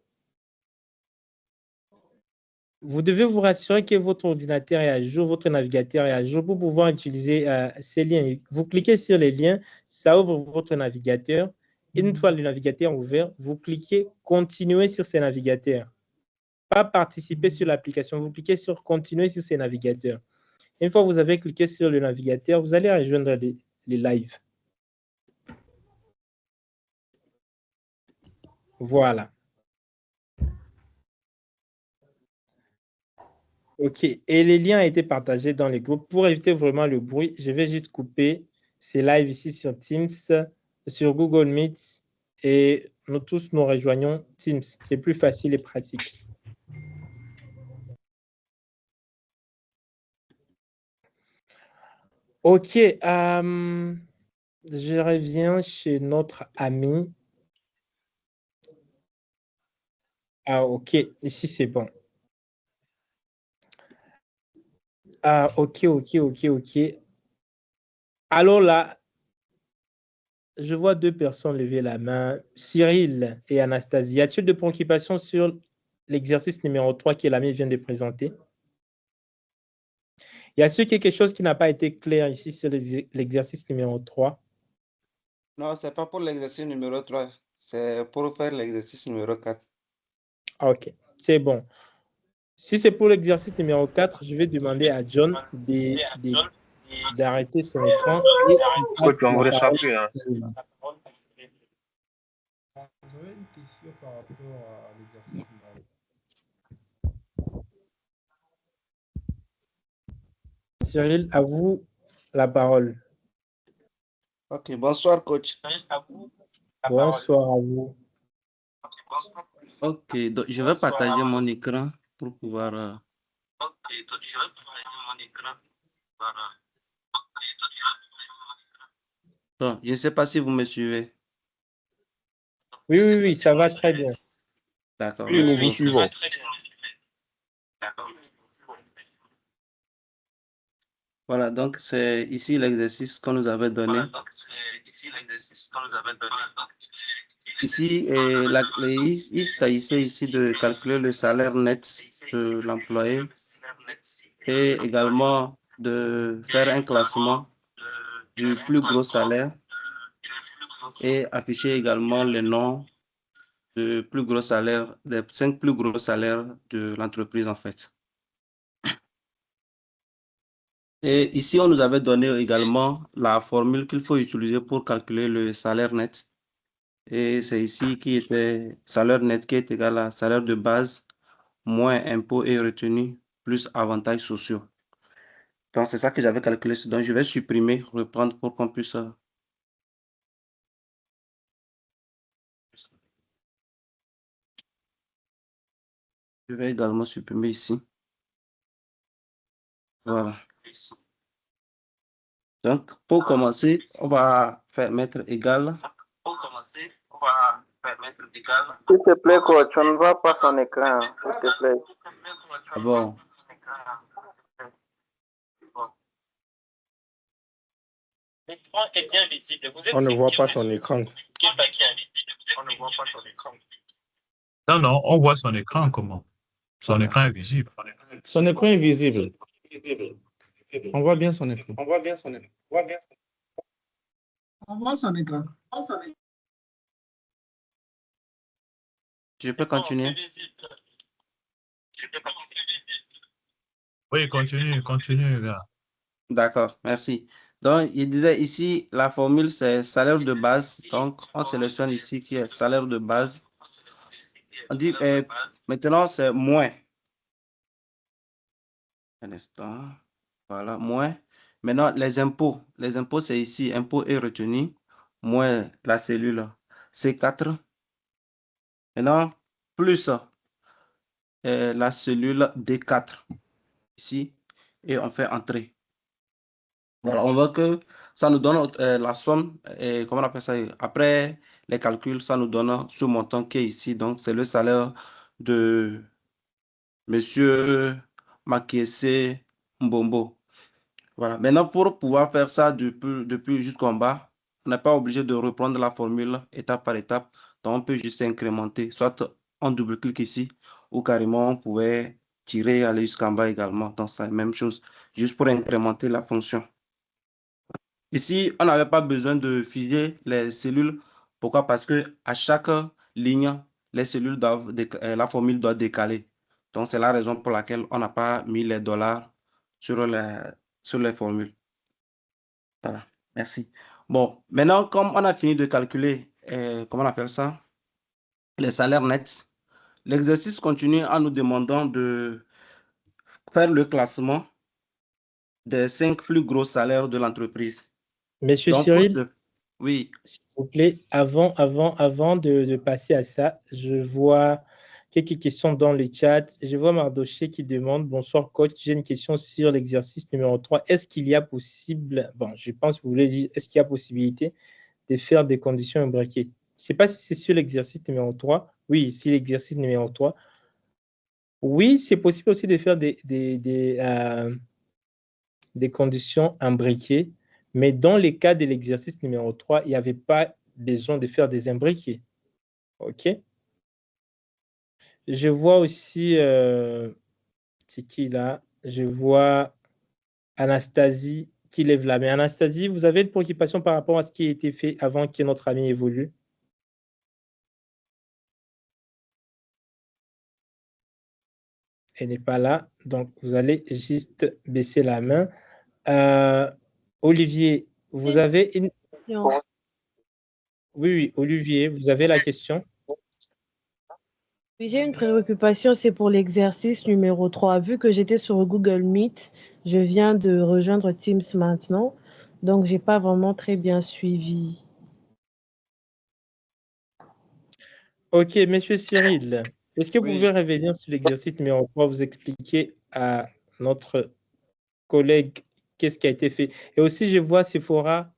vous devez vous rassurer que votre ordinateur est à jour, votre navigateur est à jour pour pouvoir utiliser ces liens. Vous cliquez sur les liens, ça ouvre votre navigateur. Une fois le navigateur ouvert, vous cliquez « Continuer sur ces navigateurs ». Pas participer sur l'application, vous cliquez sur « Continuer sur ces navigateurs ». Une fois que vous avez cliqué sur le navigateur, vous allez rejoindre les lives. Voilà. OK. Et les liens ont été partagés dans les groupes. Pour éviter vraiment le bruit, je vais juste couper ces lives ici sur Teams, sur Google Meet, et nous tous nous rejoignons Teams. C'est plus facile et pratique. OK. Je reviens chez notre ami. Ah, OK. Ici, c'est bon. Ah, OK. Alors là, je vois deux personnes lever la main, Cyril et Anastasie. Y a-t-il de préoccupations sur l'exercice numéro 3 que l'ami vient de présenter? Y a-t-il quelque chose qui n'a pas été clair ici sur l'exercice numéro 3? Non, ce n'est pas pour l'exercice numéro 3, c'est pour faire l'exercice numéro 4. OK, c'est bon. Si c'est pour l'exercice numéro 4, je vais demander à John d'arrêter son écran. Coach, on ne vous reçoit plus. Hein. J'avais une question par rapport à l'exercice numéro. Cyril, à vous la parole. Ok, bonsoir coach. Bonsoir à vous. Ok, donc je vais partager mon écran pour pouvoir... Bon, je ne sais pas si vous me suivez. Oui, ça va très bien. D'accord. Oui, nous vous suivons. Voilà, donc c'est ici l'exercice qu'on nous avait donné. Ici, il s'agissait ici de calculer le salaire net de l'employé et également de faire un classement du plus gros salaire et afficher également le nom du plus gros salaire, des 5 plus gros salaires de l'entreprise en fait. Et ici, on nous avait donné également la formule qu'il faut utiliser pour calculer le salaire net. Et c'est ici qui était salaire net qui est égal à salaire de base moins impôts et retenus plus avantages sociaux. Donc, c'est ça que j'avais calculé. Donc, je vais supprimer, reprendre pour qu'on puisse... Je vais également supprimer ici. Voilà. Donc, pour commencer, on va mettre égal. S'il te plaît, coach, on ne voit pas son écran, s'il te plaît. Ah bon. L'écran est bien visible. On ne voit pas son écran. Non, on voit son écran comment? Son écran est visible. Son écran est visible. On voit bien son écran. On voit son écran. Je peux continuer? Oui, continue, là. D'accord, merci. Donc, il disait ici, la formule, c'est salaire de base. Donc, on sélectionne ici qui est salaire de base. On dit, maintenant, c'est moins. Un instant. Voilà, moins. Maintenant, les impôts. Les impôts, c'est ici, impôts et retenus, moins la cellule C4. Maintenant, plus la cellule D4, ici, et on fait entrer. Voilà, on voit que ça nous donne la somme, et comment on appelle ça? Après les calculs, ça nous donne ce montant qui est ici. Donc, c'est le salaire de Monsieur Makiese Mbombo. Voilà. Maintenant, pour pouvoir faire ça depuis jusqu'en bas, on n'est pas obligé de reprendre la formule étape par étape. Donc, on peut juste incrémenter. Soit on double-clique ici, ou carrément, on pouvait tirer, aller jusqu'en bas également. Donc, c'est la même chose, juste pour incrémenter la fonction. Ici, on n'avait pas besoin de figer les cellules. Pourquoi? Parce que à chaque ligne, les cellules doivent la formule doit décaler. Donc, c'est la raison pour laquelle on n'a pas mis les dollars sur les formules. Voilà, merci. Bon, maintenant, comme on a fini de calculer, comment on appelle ça, les salaires nets, l'exercice continue en nous demandant de faire le classement des 5 plus gros salaires de l'entreprise. Monsieur Donc, pour Cyril, oui, s'il vous plaît, avant de passer à ça, je vois quelques questions dans le chat. Je vois Mardoché qui demande, bonsoir coach, j'ai une question sur l'exercice numéro 3. Est-ce qu'il y a possible, bon, je pense que vous voulez dire, est-ce qu'il y a possibilité de faire des conditions imbriquées? Je ne sais pas si c'est sur l'exercice numéro 3. Oui, c'est l'exercice numéro 3. Oui, c'est possible aussi de faire des conditions imbriquées, mais dans les cas de l'exercice numéro 3, il n'y avait pas besoin de faire des imbriqués. OK? Je vois aussi, c'est qui là? Je vois Anastasie qui lève la main. Anastasie, vous avez une préoccupation par rapport à ce qui a été fait avant que notre ami évolue? Elle n'est pas là, donc vous allez juste baisser la main. Olivier, vous avez une... Oui, Olivier, vous avez la question? Oui, j'ai une préoccupation, c'est pour l'exercice numéro 3. Vu que j'étais sur Google Meet, je viens de rejoindre Teams maintenant, donc je n'ai pas vraiment très bien suivi. Ok, monsieur Cyril, est-ce que vous Oui. pouvez revenir sur l'exercice numéro 3, vous expliquer à notre collègue qu'est-ce qui a été fait? Et aussi, je vois Sephora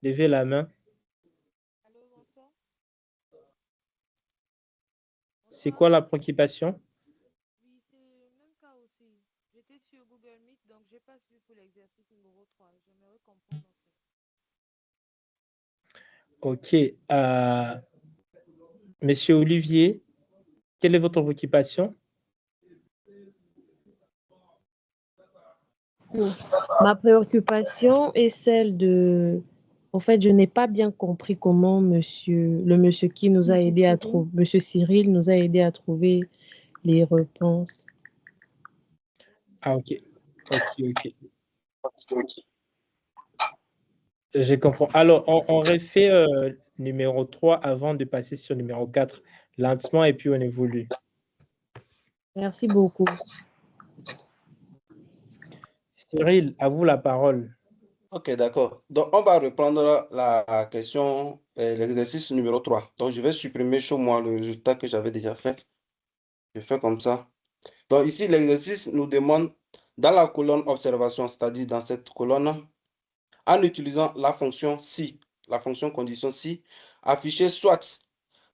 lever la main. C'est quoi la préoccupation? Oui, c'est le même cas aussi. J'étais sur Google Meet, donc je n'ai pas suivi pour l'exercice numéro 3. J'aimerais comprendre. Ok. Monsieur Olivier, quelle est votre préoccupation? Ma préoccupation est celle de... En fait, je n'ai pas bien compris comment le monsieur qui nous a aidé à trouver, monsieur Cyril nous a aidé à trouver les réponses. Ah, ok. Ok. Je comprends. Alors, on refait numéro 3 avant de passer sur numéro 4, lentement, et puis on évolue. Merci beaucoup. Cyril, à vous la parole. ok, d'accord. Donc, on va reprendre la question, l'exercice numéro 3. Donc, je vais supprimer chez moi le résultat que j'avais déjà fait. Je fais comme ça. Donc, ici, l'exercice nous demande, dans la colonne observation, c'est-à-dire dans cette colonne, en utilisant la fonction si, la fonction condition si, afficher soit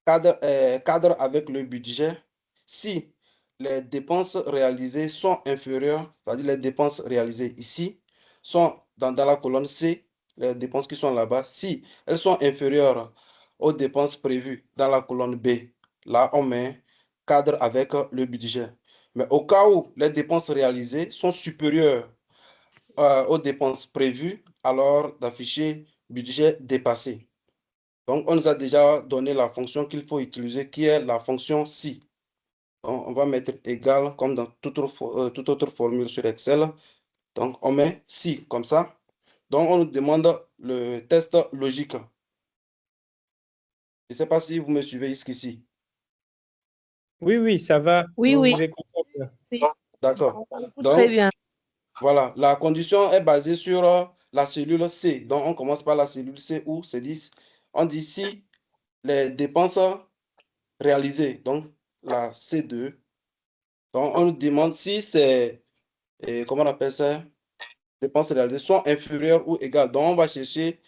cadre avec le budget si les dépenses réalisées sont inférieures, c'est-à-dire les dépenses réalisées ici, sont dans la colonne C, les dépenses qui sont là-bas, si elles sont inférieures aux dépenses prévues dans la colonne B, là on met cadre avec le budget. Mais au cas où les dépenses réalisées sont supérieures aux dépenses prévues, alors d'afficher budget dépassé. Donc, on nous a déjà donné la fonction qu'il faut utiliser, qui est la fonction si. Donc, on va mettre égal comme dans toute autre formule sur Excel. Donc, on met si, comme ça. Donc, on nous demande le test logique. Je ne sais pas si vous me suivez jusqu'ici. Oui, ça va. Oui. Vous écoutez. D'accord. Très bien. Voilà, la condition est basée sur la cellule C. Donc, on commence par la cellule C où c'est 10. On dit si les dépenses réalisées, donc la C2. Donc, on nous demande si c'est, comment on appelle ça, dépenses réalisées sont inférieures ou égales. Donc, on va chercher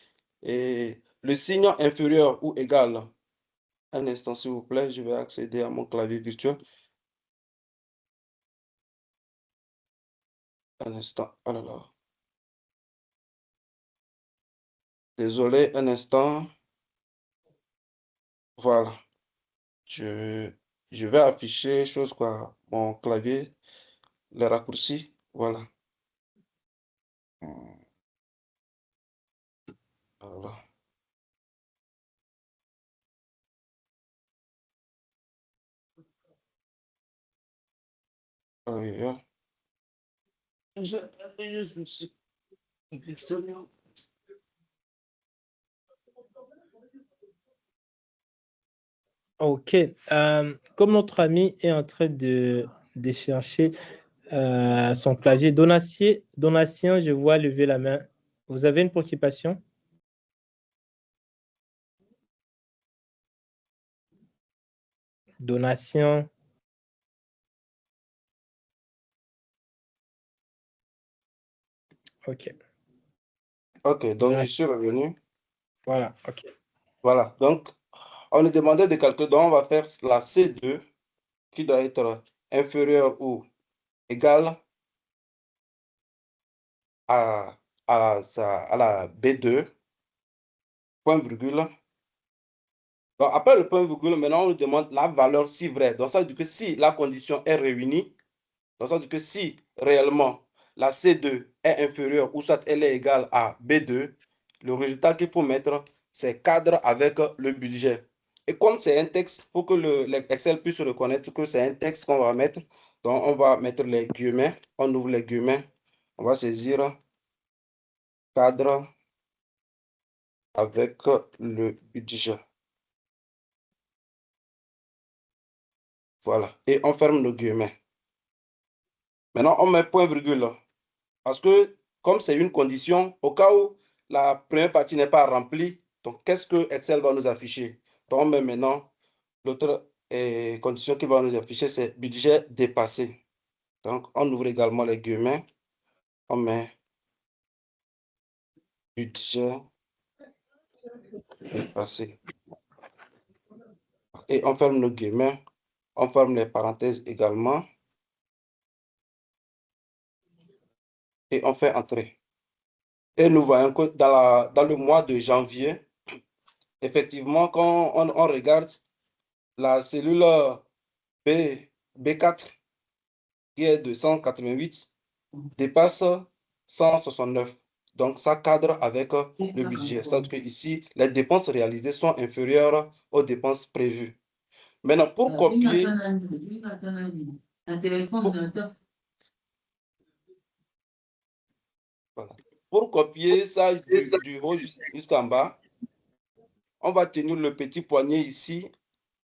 le signe inférieur ou égal. Un instant, s'il vous plaît, je vais accéder à mon clavier virtuel. Un instant, oh là là. Désolé, un instant. Voilà. Je vais afficher chose quoi, mon clavier. les raccourcis. Voilà. Voilà. OK. Comme notre ami est en train de chercher son clavier, Donatien, je vois lever la main. Vous avez une préoccupation? Donatien. OK. OK, donc je suis revenu. Voilà, OK. Voilà, donc on nous demandait de calculer, donc on va faire la C2 qui doit être inférieure ou égale à la B2, point virgule. Donc après le point virgule, maintenant on nous demande la valeur si vraie. Donc ça veut dire que si la condition est réunie, donc ça veut dire que si réellement la C2 est inférieure ou soit elle est égale à B2, le résultat qu'il faut mettre, c'est cadre avec le budget. Et comme c'est un texte, pour que l'Excel puisse reconnaître que c'est un texte qu'on va mettre, donc on va mettre les guillemets, on ouvre les guillemets, on va saisir cadre avec le budget. Voilà, et on ferme le guillemet. Maintenant, on met point virgule, parce que comme c'est une condition, au cas où la première partie n'est pas remplie, donc qu'est-ce que Excel va nous afficher? Donc on met maintenant l'autre condition qu'il va nous afficher, c'est budget dépassé. Donc on ouvre également les guillemets, on met budget dépassé. Et on ferme le guillemet, on ferme les parenthèses également. Et on fait entrer. Et nous voyons que dans le mois de janvier, effectivement, quand on regarde la cellule B4, qui est de 188, dépasse 169. Donc, ça cadre avec le budget. C'est-à-dire que ici, les dépenses réalisées sont inférieures aux dépenses prévues. Maintenant, pour copier... Voilà. Pour copier ça du haut jusqu'en bas, on va tenir le petit poignet ici,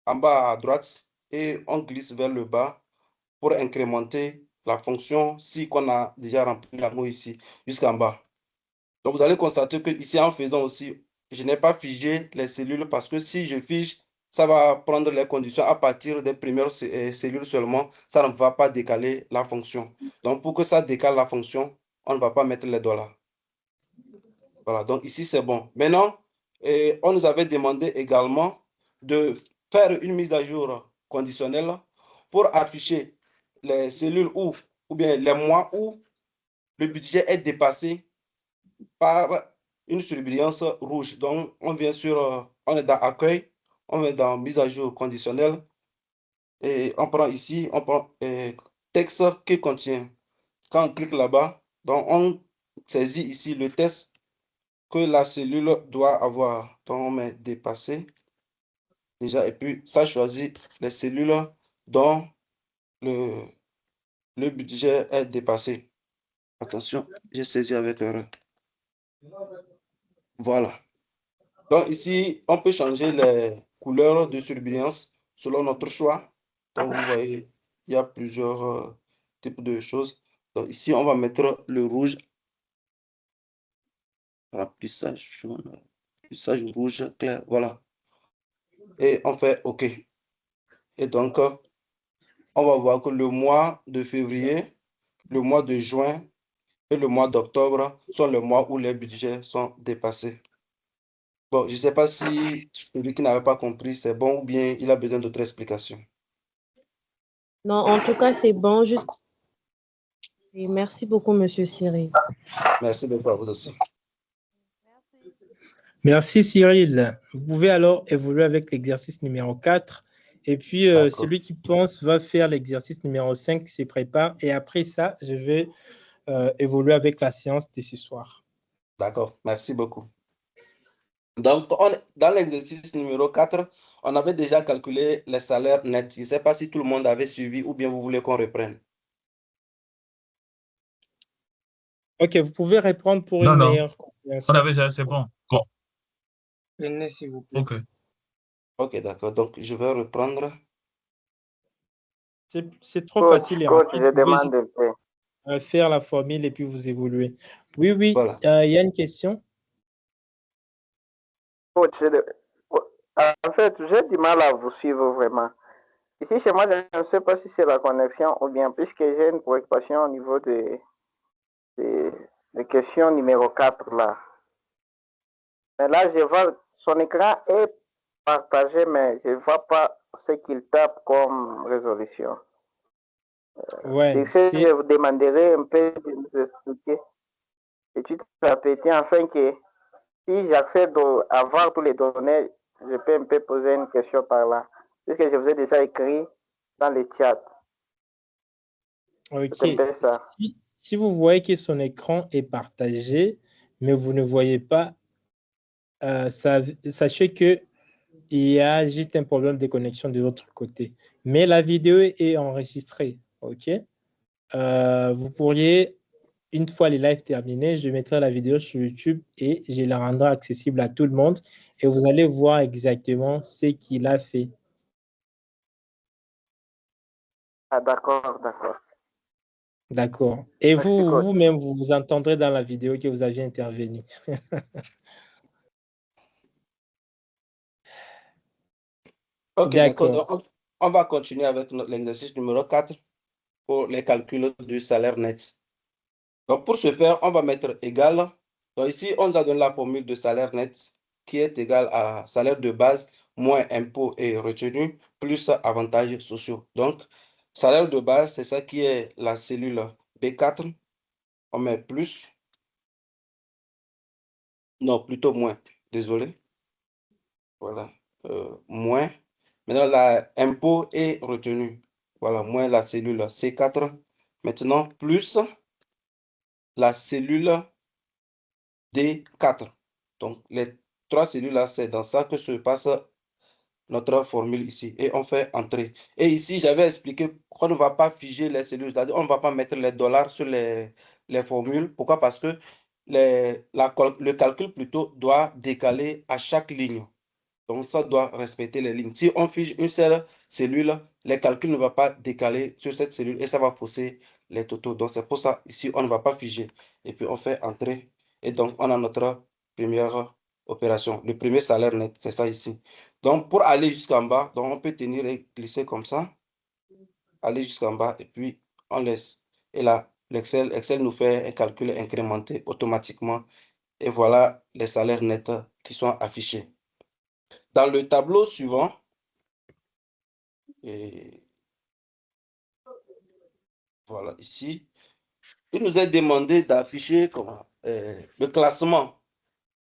en bas à droite, et on glisse vers le bas pour incrémenter la fonction si qu'on a déjà rempli en haut ici, jusqu'en bas. Donc, vous allez constater que ici, en faisant aussi, je n'ai pas figé les cellules parce que si je fige, ça va prendre les conditions à partir des premières cellules seulement. Ça ne va pas décaler la fonction. Donc, pour que ça décale la fonction, on ne va pas mettre les $. Voilà, donc ici, c'est bon. Maintenant, on nous avait demandé également de faire une mise à jour conditionnelle pour afficher les cellules ou bien les mois où le budget est dépassé par une surbrillance rouge. Donc, on vient on est dans accueil, on vient dans mise à jour conditionnelle et on prend ici, on prend texte qui contient. Quand on clique là-bas, donc on saisit ici le texte que la cellule doit avoir. Donc, on met dépassé déjà et puis ça choisit les cellules dont le budget est dépassé. Attention, j'ai saisi avec erreur. Voilà. Donc ici, on peut changer les couleurs de surbrillance selon notre choix. Donc vous voyez, il y a plusieurs types de choses. Donc ici, on va mettre le rouge. Remplissage jaune, remplissage rouge clair. Voilà. Et on fait OK. Et donc, on va voir que le mois de février, le mois de juin et le mois d'octobre sont les mois où les budgets sont dépassés. Bon, je ne sais pas si celui qui n'avait pas compris, c'est bon ou bien il a besoin d'autres explications. Non, en tout cas, c'est bon. Juste... Et merci beaucoup, Monsieur Cyril. Merci beaucoup à vous aussi. Merci Cyril. Vous pouvez alors évoluer avec l'exercice numéro 4 Et puis, celui qui pense va faire l'exercice numéro 5, se prépare. Et après ça, je vais évoluer avec la séance de ce soir. D'accord, merci beaucoup. Donc, dans l'exercice numéro 4, on avait déjà calculé les salaires nets. Je ne sais pas si tout le monde avait suivi ou bien vous voulez qu'on reprenne. OK, vous pouvez répondre pour Non, une non. meilleure On compréhension. avait déjà, c'est bon. Bon, Prenez, s'il vous plaît. ok. Ok, d'accord. Donc, je vais reprendre. C'est trop Coach, facile et coach, rapide. je Vous pouvez demande juste de paix. faire la formule et puis vous évoluez. Oui, oui, Voilà. il y a une question. Coach, en fait, j'ai du mal à vous suivre vraiment. Ici, chez moi, je ne sais pas si c'est la connexion ou bien puisque j'ai une préoccupation au niveau des questions numéro 4 là. Mais là, je vois son écran est partagé, mais je ne vois pas ce qu'il tape comme résolution. Ouais, Je vous demanderai un peu de nous expliquer petit à petit afin que si j'accède à voir tous les données, je peux un peu poser une question par là, puisque je vous ai déjà écrit dans le chat. OK. C'est un peu ça. Si vous voyez que son écran est partagé, mais vous ne voyez pas, sachez qu'il y a juste un problème de connexion de l'autre côté. Mais la vidéo est enregistrée. OK? Vous pourriez, une fois les lives terminés, je mettrai la vidéo sur YouTube et je la rendrai accessible à tout le monde et vous allez voir exactement ce qu'il a fait. Ah, d'accord, d'accord. D'accord. Et Merci, coach. vous-même, vous entendrez dans la vidéo que vous aviez intervenu. Ok, d'accord. D'accord. Donc, on va continuer avec l'exercice numéro 4 pour les calculs du salaire net. Donc, pour ce faire, on va mettre égal. Donc, ici, on nous a donné la formule de salaire net qui est égale à salaire de base moins impôts et retenus plus avantages sociaux. Donc, salaire de base, c'est ça qui est la cellule B4. On met plus. Non, plutôt moins. Désolé. Voilà. Moins. Maintenant, la impôt et retenu. Voilà, moins la cellule C4. Maintenant, plus la cellule D4. Donc, les trois cellules-là, c'est dans ça que se passe notre formule ici. Et on fait entrer. Et ici, j'avais expliqué qu'on ne va pas figer les cellules. C'est-à-dire on ne va pas mettre les dollars sur les formules. Pourquoi? Parce que le calcul plutôt doit décaler à chaque ligne. Donc, ça doit respecter les lignes. Si on fige une seule cellule, les calculs ne vont pas décaler sur cette cellule et ça va fausser les totaux. Donc, c'est pour ça, ici, on ne va pas figer. Et puis, on fait entrer. Et donc, on a notre première opération. Le premier salaire net, c'est ça ici. Donc, pour aller jusqu'en bas, donc on peut tenir et glisser comme ça. Aller jusqu'en bas et puis on laisse. Et là, Excel nous fait un calcul incrémenté automatiquement. Et voilà les salaires nets qui sont affichés. Dans le tableau suivant, et voilà ici, il nous est demandé d'afficher le classement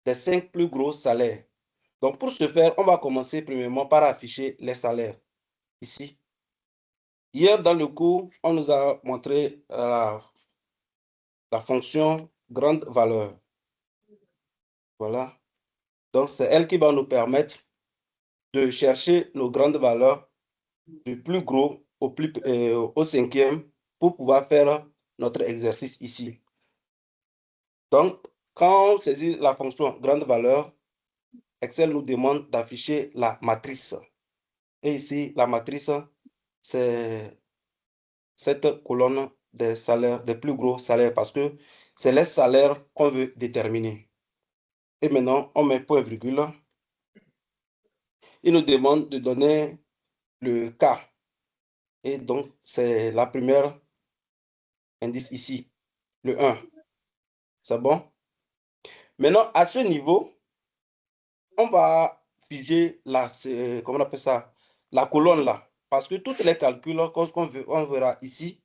des 5 plus gros salaires. Donc, pour ce faire, on va commencer premièrement par afficher les salaires. Ici. Hier, dans le cours, on nous a montré la fonction grande valeur. Voilà. Donc, c'est elle qui va nous permettre de chercher nos grandes valeurs du plus gros au cinquième pour pouvoir faire notre exercice ici. Donc, quand on saisit la fonction grande valeur, Excel nous demande d'afficher la matrice. Et ici, la matrice, c'est cette colonne des salaires, des plus gros salaires, parce que c'est les salaires qu'on veut déterminer. Et maintenant, on met point virgule. Il nous demande de donner le cas. Et donc, c'est la première indice ici, le 1. C'est bon? Maintenant, à ce niveau, on va figer comment on appelle ça? La colonne là. Parce que tous les calculs on verra ici,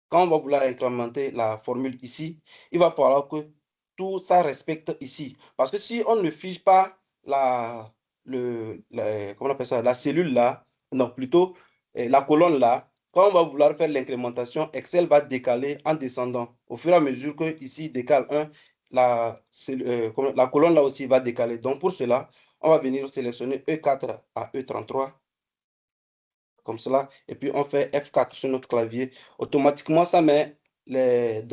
quand on va vouloir incrémenter la formule ici, il va falloir que tout ça respecte ici. Parce que si on ne fige pas comment on appelle ça, la cellule là, non, plutôt la colonne là, quand on va vouloir faire l'incrémentation, Excel va décaler en descendant. Au fur et à mesure que ici, il décale 1, la colonne là aussi va décaler. Donc pour cela, on va venir sélectionner E4 à E33, comme cela, et puis on fait F4 sur notre clavier. Automatiquement, ça met les $.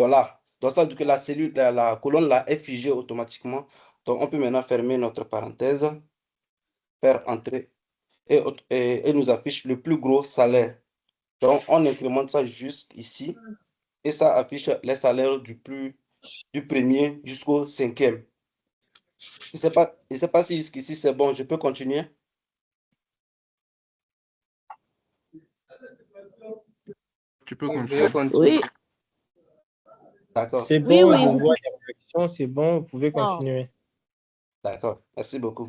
Donc ça veut dire que la colonne là est figée automatiquement. Donc on peut maintenant fermer notre parenthèse, faire entrer, et nous affiche le plus gros salaire. Donc, on incrémente ça jusqu'ici et ça affiche les salaires du premier jusqu'au 5e. Je ne sais pas si jusqu'ici c'est bon, je peux continuer. Tu peux Veuillez continuer. continuer. Oui, D'accord, C'est oui, bon, oui. je vois les réactions, c'est bon, vous pouvez Oh. continuer. d'accord, merci beaucoup.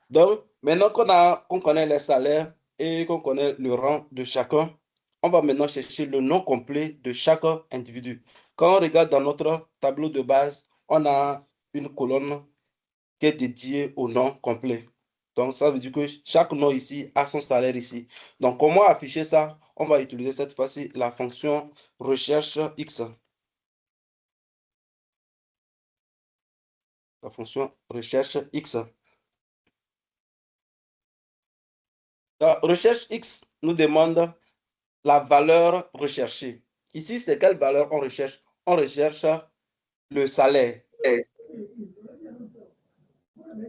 Donc, maintenant qu'on connaît les salaires et qu'on connaît le rang de chacun, on va maintenant chercher le nom complet de chaque individu. Quand on regarde dans notre tableau de base, on a une colonne qui est dédiée au nom complet. Donc, ça veut dire que chaque nom ici a son salaire ici. Donc, comment afficher ça? On va utiliser cette fois-ci la fonction recherche X. La fonction recherche X. La recherche X nous demande la valeur recherchée. Ici, c'est quelle valeur on recherche? On recherche le salaire.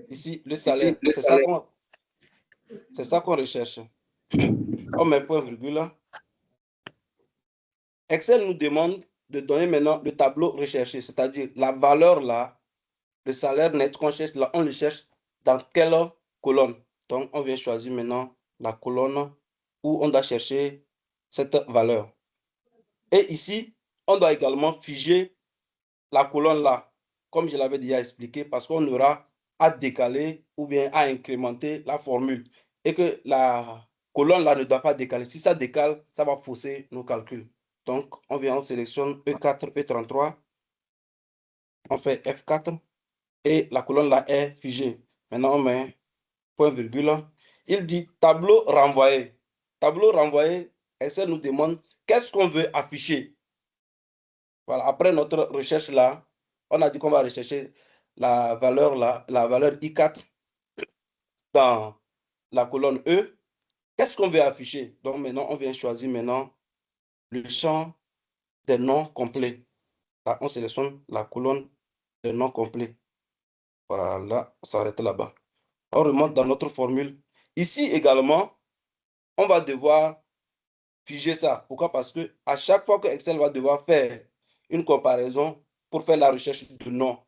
Ici, le salaire, c'est ça qu'on recherche. On met point virgule. Excel nous demande de donner maintenant le tableau recherché, c'est-à-dire la valeur là, le salaire net qu'on cherche là, on le cherche dans quelle colonne. Donc, on vient choisir maintenant la colonne où on doit chercher cette valeur. Et ici, on doit également figer la colonne là, comme je l'avais déjà expliqué, parce qu'on aura à décaler ou bien à incrémenter la formule et que la colonne là ne doit pas décaler. Si ça décale, ça va fausser nos calculs. Donc, on vient, on sélectionne E4, E33, on fait F4 et la colonne là est figée. Maintenant, on met point virgule. Il dit tableau renvoyé. Tableau renvoyé, Excel nous demande qu'est-ce qu'on veut afficher. Voilà, après notre recherche là, on a dit qu'on va rechercher la valeur là, la valeur I4 dans la colonne E. Qu'est-ce qu'on veut afficher? Donc maintenant, on vient choisir maintenant le champ des noms complets. Là, on sélectionne la colonne des noms complets. Voilà, on s'arrête là-bas. On remonte dans notre formule. Ici également, on va devoir figer ça. Pourquoi? Parce que à chaque fois que Excel va devoir faire une comparaison pour faire la recherche de nom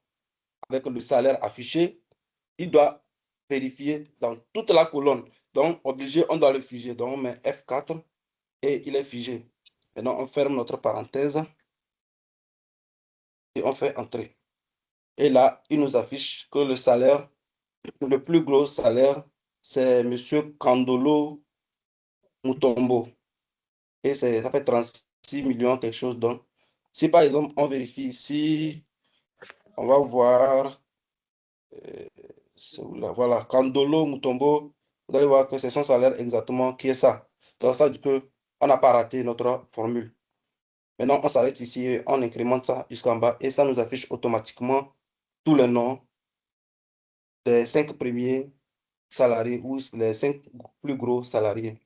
avec le salaire affiché, il doit vérifier dans toute la colonne. Donc, obligé, on doit le figer. Donc, on met F4 et il est figé. Maintenant, on ferme notre parenthèse et on fait entrer. Et là, il nous affiche que le salaire, le plus gros salaire, c'est M. Kandolo Mutombo. Et ça fait 36 millions quelque chose. Donc, si par exemple, on vérifie ici, on va voir, voilà, Kandolo Mutombo, vous allez voir que c'est son salaire exactement qui est ça. Donc, ça dit qu'on n'a pas raté notre formule. Maintenant, on s'arrête ici, on incrémente ça jusqu'en bas et ça nous affiche automatiquement tous les noms des 5 premiers salariés ou les 5 plus gros salariés.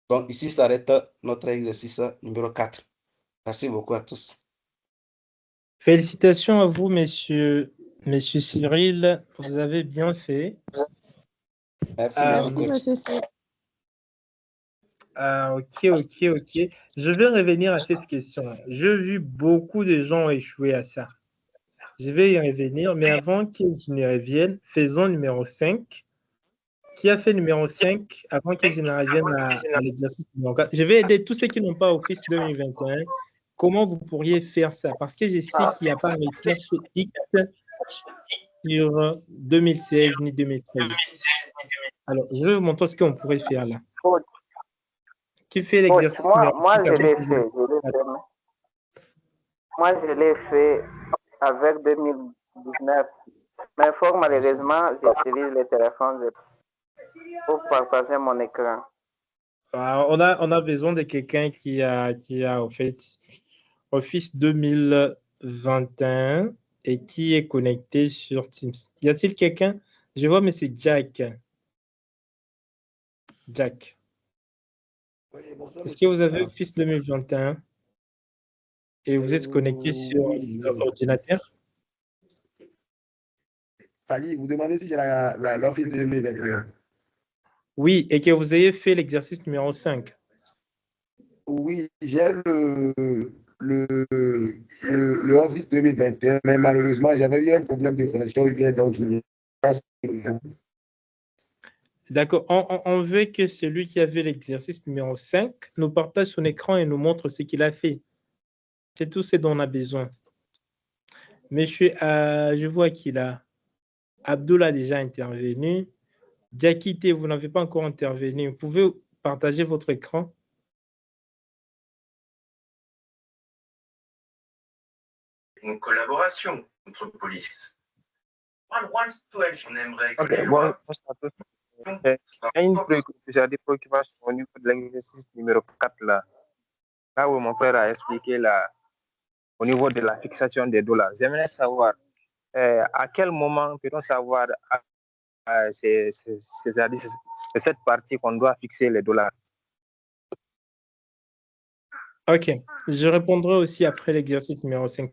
Donc, ici s'arrête notre exercice numéro 4. Merci beaucoup à tous. Félicitations à vous, messieurs Cyril. Vous avez bien fait. Merci, Merci, coach. monsieur C. Ok. Je vais revenir à cette question. J'ai vu beaucoup de gens échouer à ça. Je vais y revenir, mais avant que je n'y revienne, faisons numéro 5. Qui a fait numéro 5 avant que je ne revienne à l'exercice numéro 4? Je vais aider tous ceux qui n'ont pas Office 2021. Comment vous pourriez faire ça? Parce que je sais qu'il n'y a pas de recherche X sur 2016 ni 2013. Alors, je vais vous montrer ce qu'on pourrait faire là. Coach, Qui fait l'exercice numéro 5 moi je avec l'ai fait. Moi, je l'ai fait avec 2019. Mais fort malheureusement, j'utilise le téléphone pour partager mon écran. On a besoin de quelqu'un qui a en fait Office 2021 et qui est connecté sur Teams. Y a-t-il quelqu'un? Je vois, mais c'est Jack. Jack. Oui, bonsoir, Est-ce que monsieur. vous avez Office 2021 et vous êtes connecté sur Oui, ordinateur? ça y est, vous demandez si j'ai l'Office 2021. Oui, et que vous ayez fait l'exercice numéro 5. Oui, j'ai le Office 2021, mais malheureusement, j'avais eu un problème de connexion hier, donc je n'ai pas. D'accord. On veut que celui qui avait l'exercice numéro 5 nous partage son écran et nous montre ce qu'il a fait. C'est tout ce dont on a besoin. Monsieur, je vois qu'il a... Abdul a déjà intervenu. Diakité, vous n'avez pas encore intervenu. Vous pouvez partager votre écran? Une collaboration contre police. On aimerait que Ok, les bon, lois bonsoir à tous. J'ai j'ai des préoccupations au niveau de l'exercice numéro 4 là. Là où mon frère a expliqué là, au niveau de la fixation des dollars. J'aimerais savoir à quel moment peut-on savoir c'est cette partie qu'on doit fixer les dollars. OK. Je répondrai aussi après l'exercice numéro 5.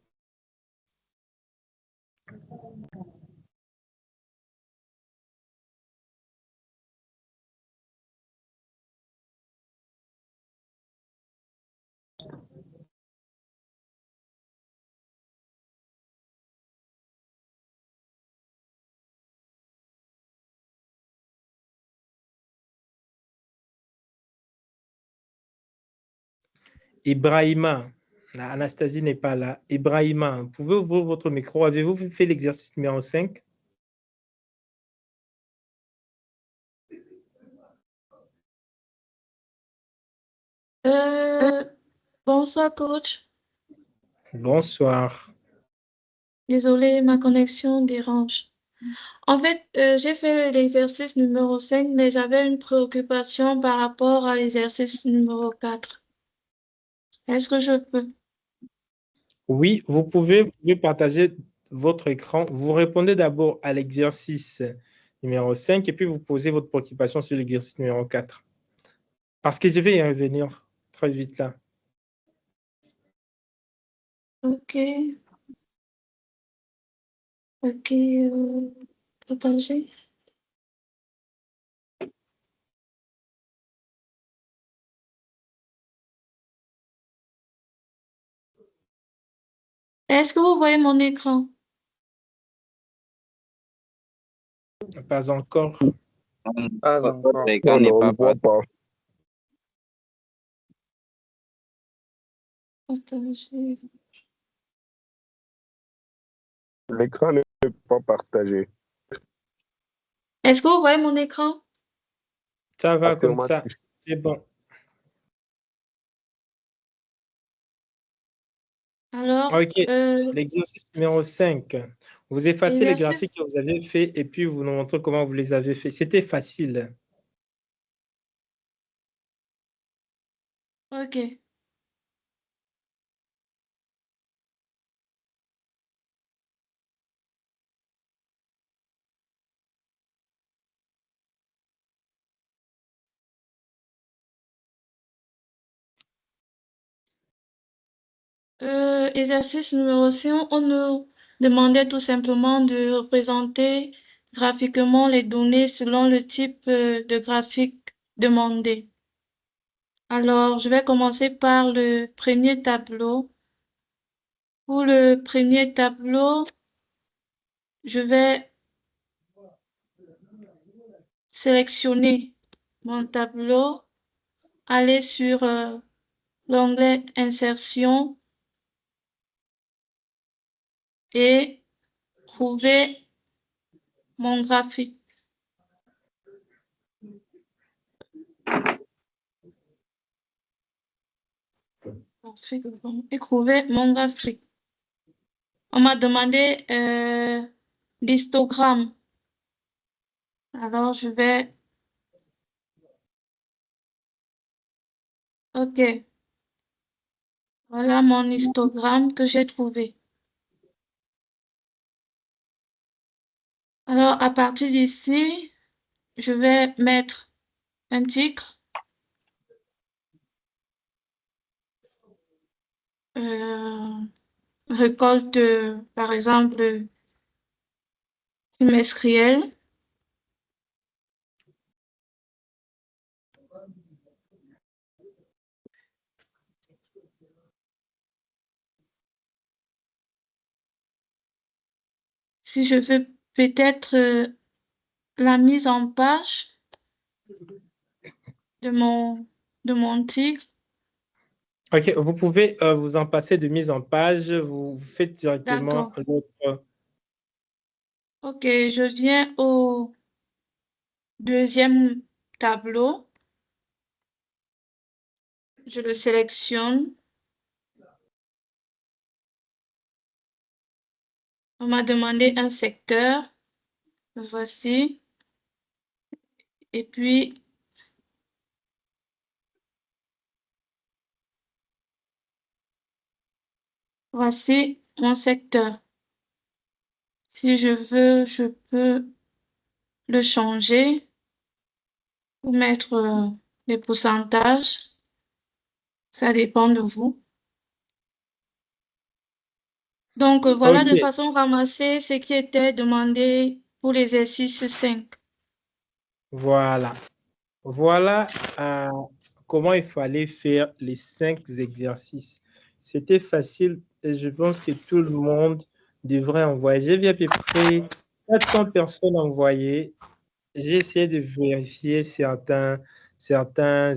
Ibrahima, Anastasie n'est pas là. Ibrahima, vous pouvez ouvrir votre micro? Avez-vous fait l'exercice numéro 5? Bonsoir, coach. Bonsoir. Désolée, ma connexion dérange. En fait, j'ai fait l'exercice numéro 5, mais j'avais une préoccupation par rapport à l'exercice numéro 4. Est-ce que je peux? Oui, vous pouvez partager votre écran. Vous répondez d'abord à l'exercice numéro 5 et puis vous posez votre préoccupation sur l'exercice numéro 4. Parce que je vais y revenir très vite là. Ok. Ok. Partager. Est-ce que vous voyez mon écran? Pas encore. Pas encore. L'écran n'est pas parti. Partager. L'écran n'est pas partagé. Est-ce que vous voyez mon écran? Ça va comme ça. Affirmatif. C'est bon. Alors, OK. L'exercice numéro 5. Vous effacez les graphiques que vous avez fait et puis vous nous montrez comment vous les avez fait. C'était facile. ok. Exercice numéro 5, on nous demandait tout simplement de représenter graphiquement les données selon le type de graphique demandé. Alors, je vais commencer par le premier tableau. Pour le premier tableau, je vais sélectionner mon tableau, aller sur l'onglet Insertion et trouver mon graphique. Et trouver mon graphique. On m'a demandé l'histogramme. Alors, je vais OK. Voilà mon histogramme que j'ai trouvé. Alors, à partir d'ici, je vais mettre un titre. Récolte, par exemple, trimestrielle. Si je veux peut-être la mise en page de mon tigre. OK, vous pouvez vous en passer de mise en page. Vous faites directement D'accord. l'autre. OK, je viens au deuxième tableau. Je le sélectionne. On m'a demandé un secteur. Le voici. Et puis, voici mon secteur. Si je veux, je peux le changer ou mettre les pourcentages. Ça dépend de vous. Donc, voilà de OK. façon ramassée ce qui était demandé pour l'exercice 5. Voilà. Voilà comment il fallait faire les 5 exercices. C'était facile et je pense que tout le monde devrait envoyer. J'ai vu à peu près 400 personnes envoyer. J'ai essayé de vérifier certains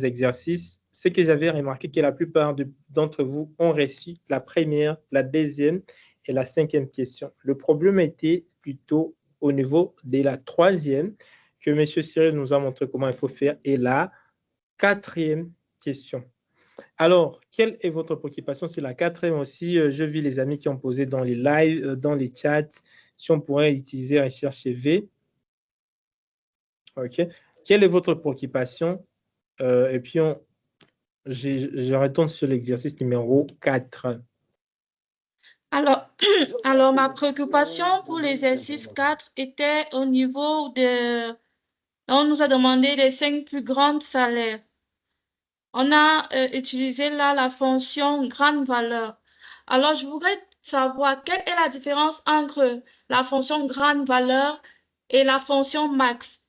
exercices. Ce que j'avais remarqué, que la plupart d'entre vous ont reçu la première, la deuxième et la 5e question. Le problème était plutôt au niveau de la 3e, que M. Cyril nous a montré comment il faut faire, et la 4e question. Alors, quelle est votre préoccupation sur la 4e aussi? Je vis les amis qui ont posé dans les lives, dans les chats, si on pourrait utiliser recherche V. OK. Quelle est votre préoccupation? Et puis, je retourne sur l'exercice numéro 4. Alors, ma préoccupation pour l'exercice 4 était au niveau de... On nous a demandé les 5 plus grands salaires. On a utilisé là la fonction grande valeur. Alors, je voudrais savoir quelle est la différence entre la fonction grande valeur et la fonction max.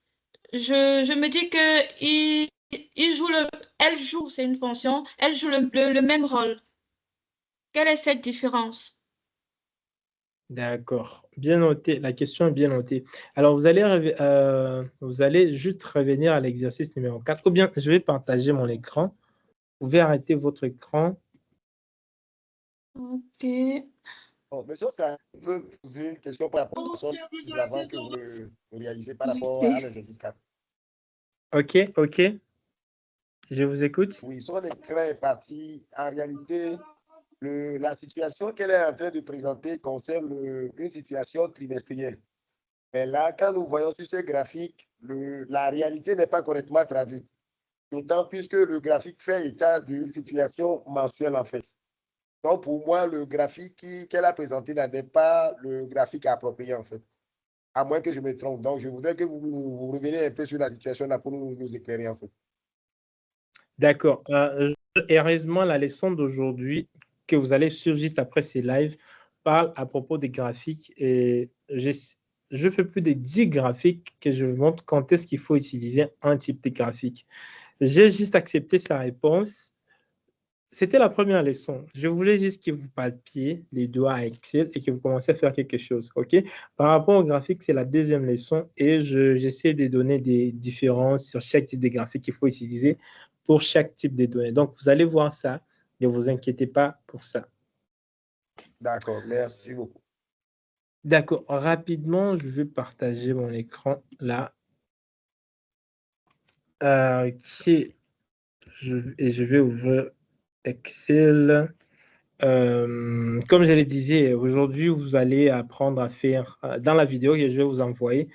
Je me dis que elle joue, c'est une fonction, elle joue le même rôle. Quelle est cette différence? D'accord. Bien noté. La question est bien notée. Alors, vous allez juste revenir à l'exercice numéro 4. Ou bien, je vais partager mon écran. Vous pouvez arrêter votre écran. OK. Bon, monsieur Oscar, je peux poser une question pour la personne avant que vous le réalisez par rapport à l'exercice 4. OK, OK. Je vous écoute. Oui, son écran est parti. En réalité, la situation qu'elle est en train de présenter concerne une situation trimestrielle. Mais là, quand nous voyons sur ces graphiques, la réalité n'est pas correctement traduite. D'autant puisque le graphique fait état d'une situation mensuelle en fait. Donc, pour moi, le graphique qu'elle a présenté là n'est pas le graphique approprié en fait. À moins que je me trompe. Donc, je voudrais que vous reveniez un peu sur la situation là pour nous éclairer en fait. D'accord. Heureusement, la leçon d'aujourd'hui que vous allez suivre juste après ces lives parle à propos des graphiques. Et je fais plus de 10 graphiques que je vous montre quand est-ce qu'il faut utiliser un type de graphique. J'ai juste accepté sa réponse. C'était la première leçon. Je voulais juste que vous palpiez les doigts à Excel et que vous commenciez à faire quelque chose. OK? Par rapport au graphique, c'est la deuxième leçon et j'essaie de donner des différences sur chaque type de graphique qu'il faut utiliser pour chaque type de données. Donc, vous allez voir ça. Ne vous inquiétez pas pour ça. D'accord, merci beaucoup. D'accord. Rapidement, je vais partager mon écran là. OK. Et je vais ouvrir Excel. Comme je le disais, aujourd'hui, vous allez apprendre à faire, dans la vidéo que je vais vous envoyer,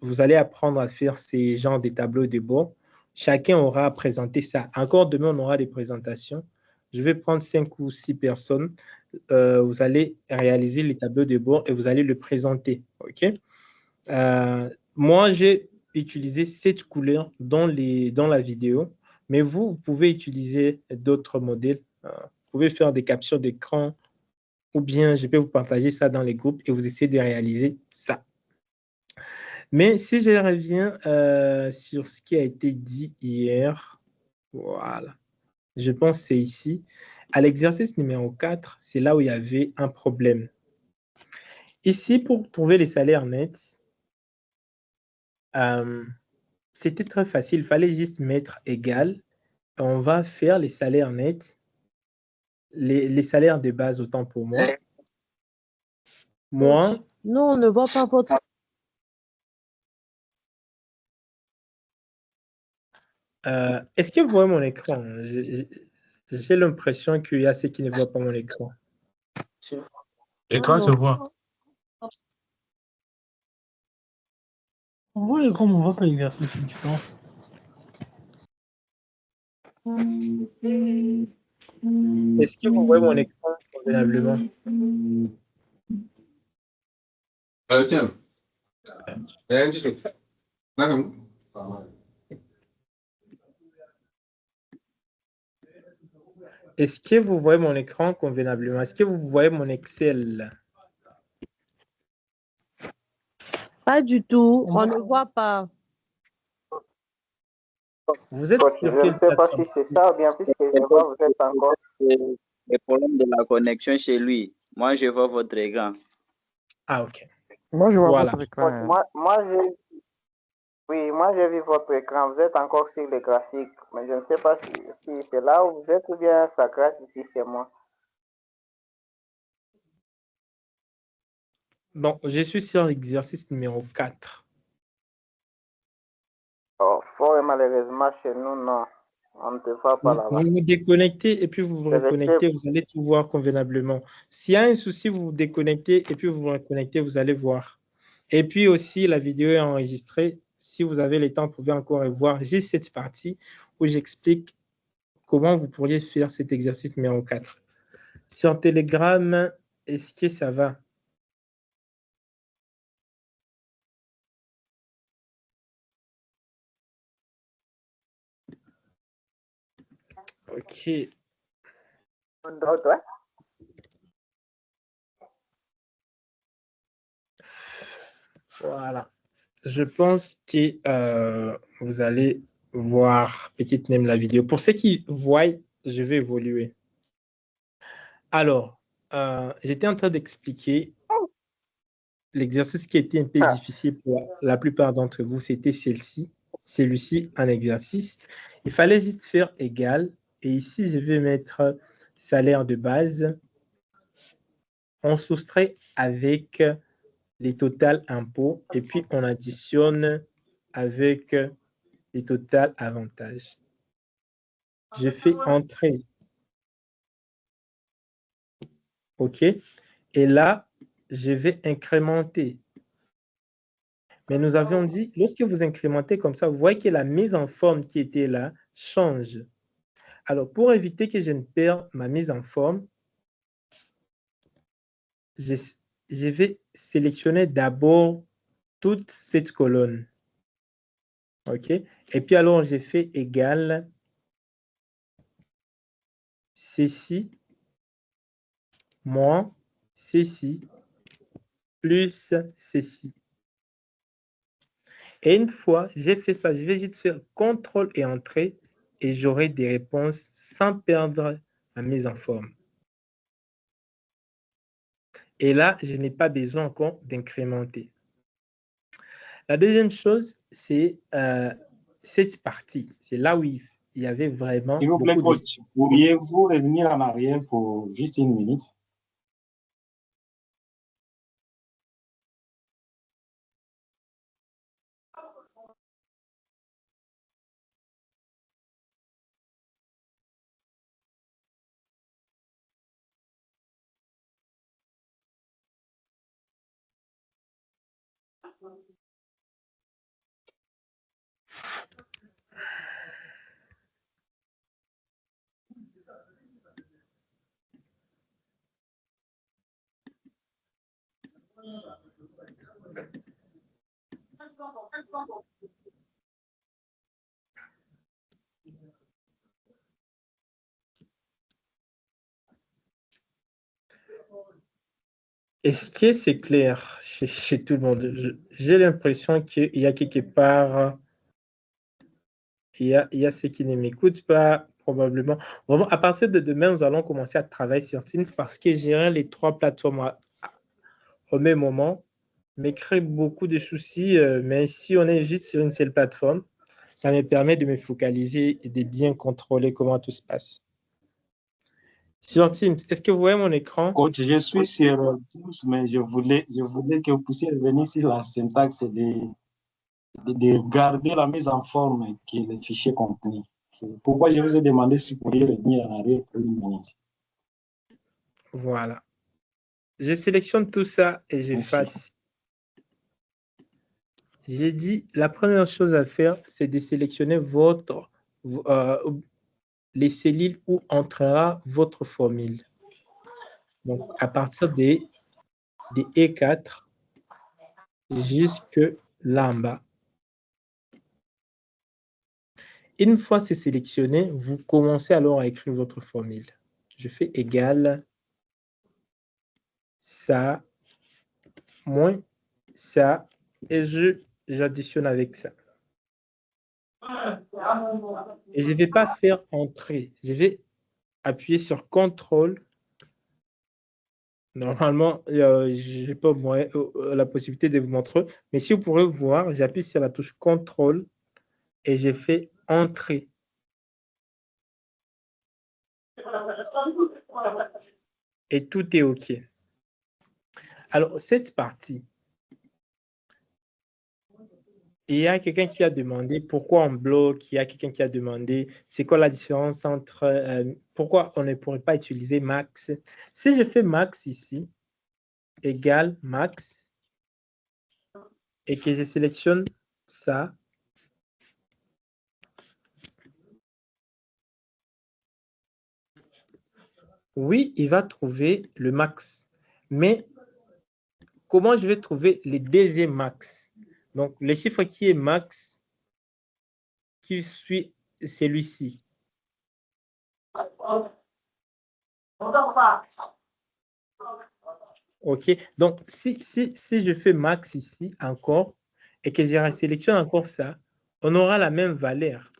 vous allez apprendre à faire ces genres de tableaux de bord. chacun aura présenté ça. Encore demain, on aura des présentations. Je vais prendre 5 ou 6 personnes. Vous allez réaliser les tableaux de bord et vous allez le présenter. OK? Moi, j'ai utilisé cette couleur dans la vidéo, mais vous pouvez utiliser d'autres modèles. Vous pouvez faire des captures d'écran ou bien je peux vous partager ça dans les groupes et vous essayez de réaliser ça. Mais si je reviens sur ce qui a été dit hier, voilà, je pense que c'est ici. À l'exercice numéro 4, c'est là où il y avait un problème. Ici, pour trouver les salaires nets, c'était très facile. Il fallait juste mettre égal. On va faire les salaires nets, les salaires de base, autant pour moi. Moi, Coach, non, on ne voit pas votre... est-ce que vous voyez mon écran? J'ai l'impression qu'il y a ceux qui ne voient pas mon écran. L'écran se voit. On voit l'écran, mais on voit pas l'exercice, c'est différent. Est-ce que vous voyez mon écran convenablement? Tiens. Est-ce que vous voyez mon écran convenablement? Est-ce que vous voyez mon Excel? Pas du tout, on ne voit pas. Vous êtes Coach, sur je ne quelle sais pas plateforme? si c'est ça ou bien puisque je vois vous êtes encore. Les problèmes de la connexion chez lui. Moi, je vois votre écran. Ah, ok. Moi, je vois Voilà. votre écran. Coach, moi j'ai vu votre écran. Vous êtes encore sur les graphiques, mais je ne sais pas si c'est là où vous êtes ou bien ça crache ici chez moi. Donc, je suis sur l'exercice numéro 4. Oh, fort et malheureusement chez nous, non. On ne te voit pas là-bas. Vous vous déconnectez et puis vous vous Je vais reconnectez, vous allez tout voir convenablement. S'il y a un souci, vous vous déconnectez et puis vous vous reconnectez, vous allez voir. Et puis aussi, la vidéo est enregistrée. Si vous avez le temps, vous pouvez encore voir juste cette partie où j'explique comment vous pourriez faire cet exercice numéro 4. Sur Telegram, est-ce que ça va? Ok. Voilà. Je pense que vous allez voir peut-être même la vidéo. Pour ceux qui voient, je vais évoluer. Alors, j'étais en train d'expliquer l'exercice qui était un peu difficile pour la plupart d'entre vous, c'était celui-ci en exercice. Il fallait juste faire égal. Et ici, je vais mettre salaire de base. On soustrait avec les totales impôts et puis on additionne avec les totales avantages. Je fais entrer. OK? Et là, je vais incrémenter. Mais nous avions dit, lorsque vous incrémentez comme ça, vous voyez que la mise en forme qui était là change. Alors, pour éviter que je ne perde ma mise en forme, je vais sélectionner d'abord toute cette colonne. OK? Et puis alors, j'ai fait égal ceci moins ceci plus ceci. Et une fois j'ai fait ça, je vais juste faire CTRL et Entrée et j'aurai des réponses sans perdre la mise en forme. Et là, je n'ai pas besoin encore d'incrémenter. La deuxième chose, c'est cette partie. C'est là où il y avait vraiment S'il vous plaît, beaucoup de... coach, pourriez-vous revenir en arrière pour juste une minute? Est-ce que c'est clair chez tout le monde? J'ai l'impression qu'il y a quelque part, il y a ceux qui ne m'écoutent pas, probablement. Vraiment, à partir de demain, nous allons commencer à travailler sur Teams parce que gérer les 3 plateformes au même moment me crée beaucoup de soucis. Mais si on est juste sur une seule plateforme, ça me permet de me focaliser et de bien contrôler comment tout se passe. Sur Teams, est-ce que vous voyez mon écran? Coach, je suis sur Teams, mais je voulais que vous puissiez revenir sur la syntaxe de garder la mise en forme qui est le fichier contenu. C'est pourquoi je vous ai demandé si vous pourriez revenir en arrière pour une minute. Voilà. Je sélectionne tout ça et j'efface. J'ai dit, la première chose à faire, c'est de sélectionner les cellules où entrera votre formule. Donc, à partir des E4 jusque là en bas. Une fois c'est sélectionné, vous commencez alors à écrire votre formule. Je fais égal ça moins ça et j'additionne avec ça. Et je ne vais pas faire entrer. Je vais appuyer sur CTRL. Normalement, je n'ai pas la possibilité de vous montrer. Mais si vous pourrez voir, j'appuie sur la touche CTRL et je fais entrer. Et tout est OK. Alors, cette partie, il y a quelqu'un qui a demandé pourquoi on bloque, il y a quelqu'un qui a demandé c'est quoi la différence entre, pourquoi on ne pourrait pas utiliser max. Si je fais max ici, égale max, et que je sélectionne ça, oui, il va trouver le max. Mais comment je vais trouver le deuxième max? Donc, le chiffre qui est max, qui suit celui-ci. OK. Donc, si je fais max ici encore et que je sélectionne encore ça, on aura la même valeur.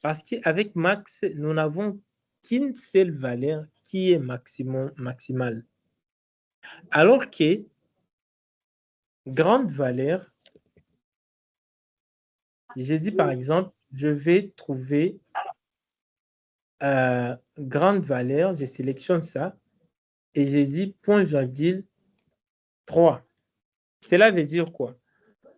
Parce qu'avec max, nous n'avons qu'une seule valeur qui est maximale. Alors que grande valeur, j'ai dit par exemple, je vais trouver grande valeur, je sélectionne ça et j'ai dit point virgule 3. Cela veut dire quoi?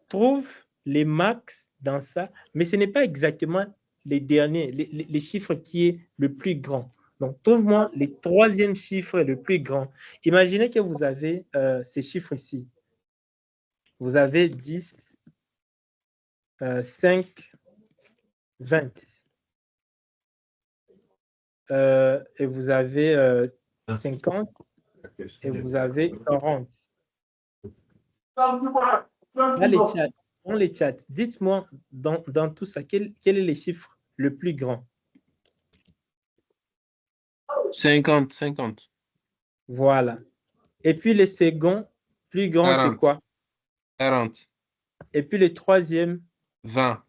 Trouve les max dans ça, mais ce n'est pas exactement les derniers, les chiffres qui est le plus grand. Donc, trouve-moi les troisième chiffre le plus grand. Imaginez que vous avez ces chiffres ici. Vous avez 10, 5, 20. Et vous avez 50 et vous avez 40. Dans les chats, dites-moi dans tout ça, quel est le chiffre le plus grand? 50. Voilà. Et puis le second plus grand, c'est quoi? 40. Et puis le troisième? 20.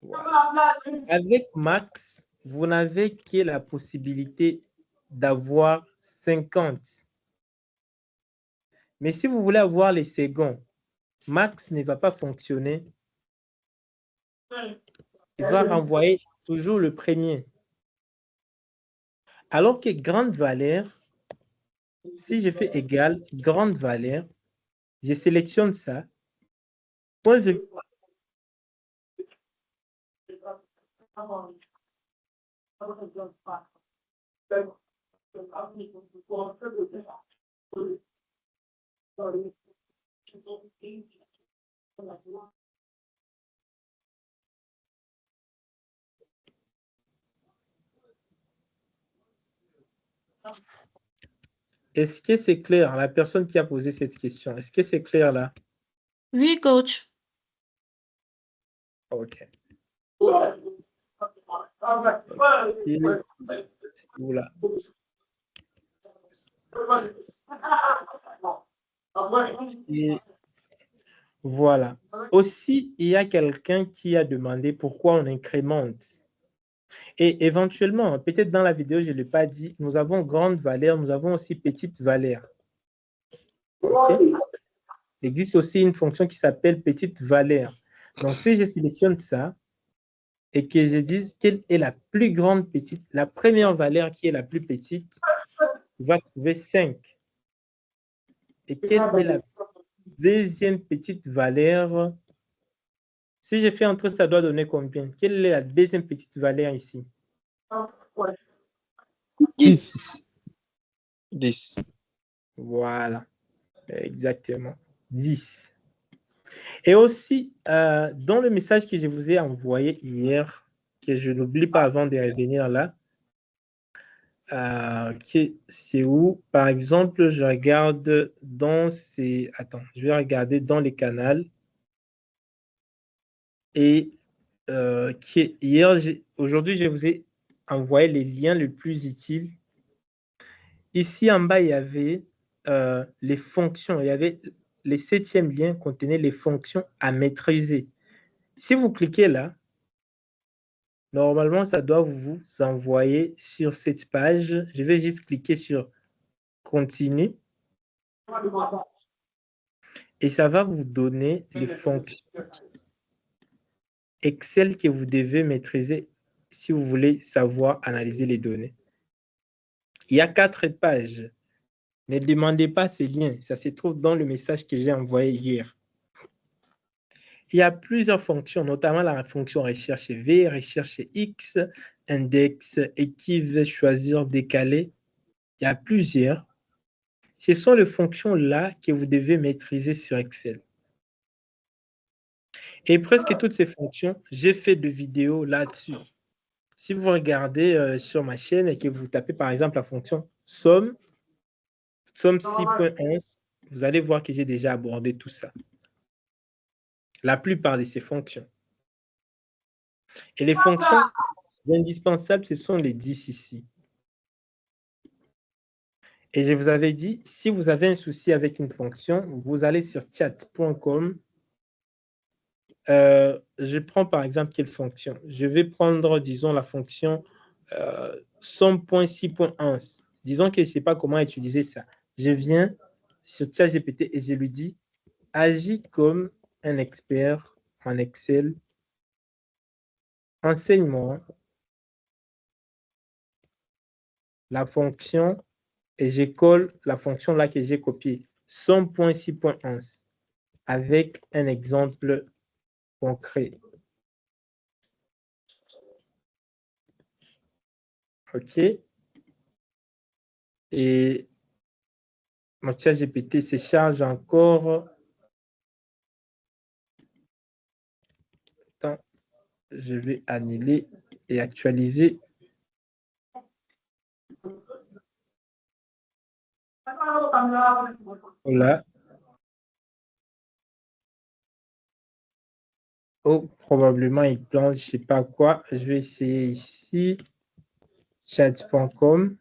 Voilà. Avec max, vous n'avez que la possibilité d'avoir 50. Mais si vous voulez avoir les seconds, max ne va pas fonctionner. Il va renvoyer toujours le premier. Alors que grande valeur, si je fais égal, grande valeur, je sélectionne ça. Point de... Est-ce que c'est clair, la personne qui a posé cette question? Est-ce que c'est clair là? Oui, coach. OK. Et voilà. Et voilà. Aussi, il y a quelqu'un qui a demandé pourquoi on incrémente. Et éventuellement, peut-être dans la vidéo, je ne l'ai pas dit, nous avons grande valeur, nous avons aussi petite valeur. OK? Il existe aussi une fonction qui s'appelle petite valeur. Donc, si je sélectionne ça et que je dise quelle est la plus grande petite, la première valeur qui est la plus petite, tu vas trouver 5. Et quelle est la deuxième petite valeur? Si je fais entrer, ça doit donner combien? Quelle est la deuxième petite valeur ici? 10. 10. Voilà. Exactement. 10. Et aussi, dans le message que je vous ai envoyé hier, que je n'oublie pas avant de revenir là, c'est où, par exemple, je regarde dans ces... Attends, je vais regarder dans les canaux. Et aujourd'hui, je vous ai envoyé les liens les plus utiles. Ici, en bas, il y avait les fonctions. Il y avait les 7e liens contenaient les fonctions à maîtriser. Si vous cliquez là, normalement, ça doit vous envoyer sur cette page. Je vais juste cliquer sur Continue. Et ça va vous donner les fonctions Excel que vous devez maîtriser si vous voulez savoir analyser les données. Il y a 4 pages. Ne demandez pas ces liens. Ça se trouve dans le message que j'ai envoyé hier. Il y a plusieurs fonctions, notamment la fonction recherche V, recherche X, index, équive, choisir, décaler. Il y a plusieurs. Ce sont les fonctions-là que vous devez maîtriser sur Excel. Et presque toutes ces fonctions, j'ai fait des vidéos là-dessus. Si vous regardez sur ma chaîne et que vous tapez par exemple la fonction somme 6.11, vous allez voir que j'ai déjà abordé tout ça. La plupart de ces fonctions. Et les fonctions indispensables, ce sont les 10 ici. Et je vous avais dit, si vous avez un souci avec une fonction, vous allez sur chat.com. Je prends par exemple quelle fonction? Je vais prendre, disons, la fonction somme.6.11. Disons que je ne sais pas comment utiliser ça. Je viens sur ChatGPT et je lui dis, agis comme un expert en Excel. Enseigne-moi la fonction et je colle la fonction là que j'ai copiée, somme.6.11, avec un exemple concret. OK. Et mon ChatGPT se charge encore. Attends, je vais annuler et actualiser. Voilà. Oh, probablement il plante, je ne sais pas quoi. Je vais essayer ici. Chat.com.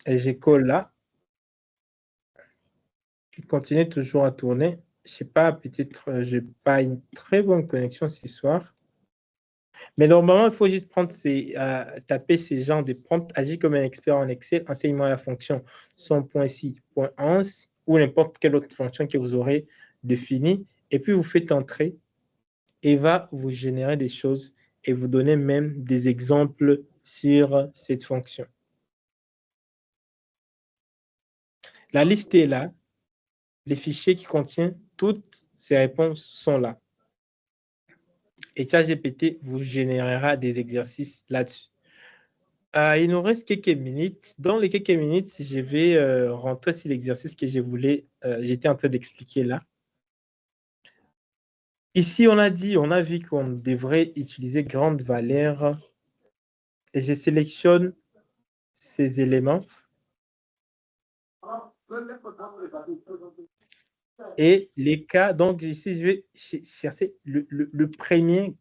Et je colle là. Il continue toujours à tourner. Je ne sais pas, peut-être je n'ai pas une très bonne connexion ce soir. Mais normalement, il faut juste prendre taper ces genres de prompts, agir comme un expert en Excel, enseigne-moi la fonction somme.6.11 ou n'importe quelle autre fonction que vous aurez définie. Et puis, vous faites entrer et va vous générer des choses et vous donner même des exemples sur cette fonction. La liste est là. Les fichiers qui contiennent toutes ces réponses sont là. Et ChatGPT vous générera des exercices là-dessus. Il nous reste quelques minutes. Dans les quelques minutes, je vais rentrer sur l'exercice que j'étais en train d'expliquer là. Ici, on a vu qu'on devrait utiliser grande valeur et je sélectionne ces éléments. Et les cas, donc ici, je vais chercher le premier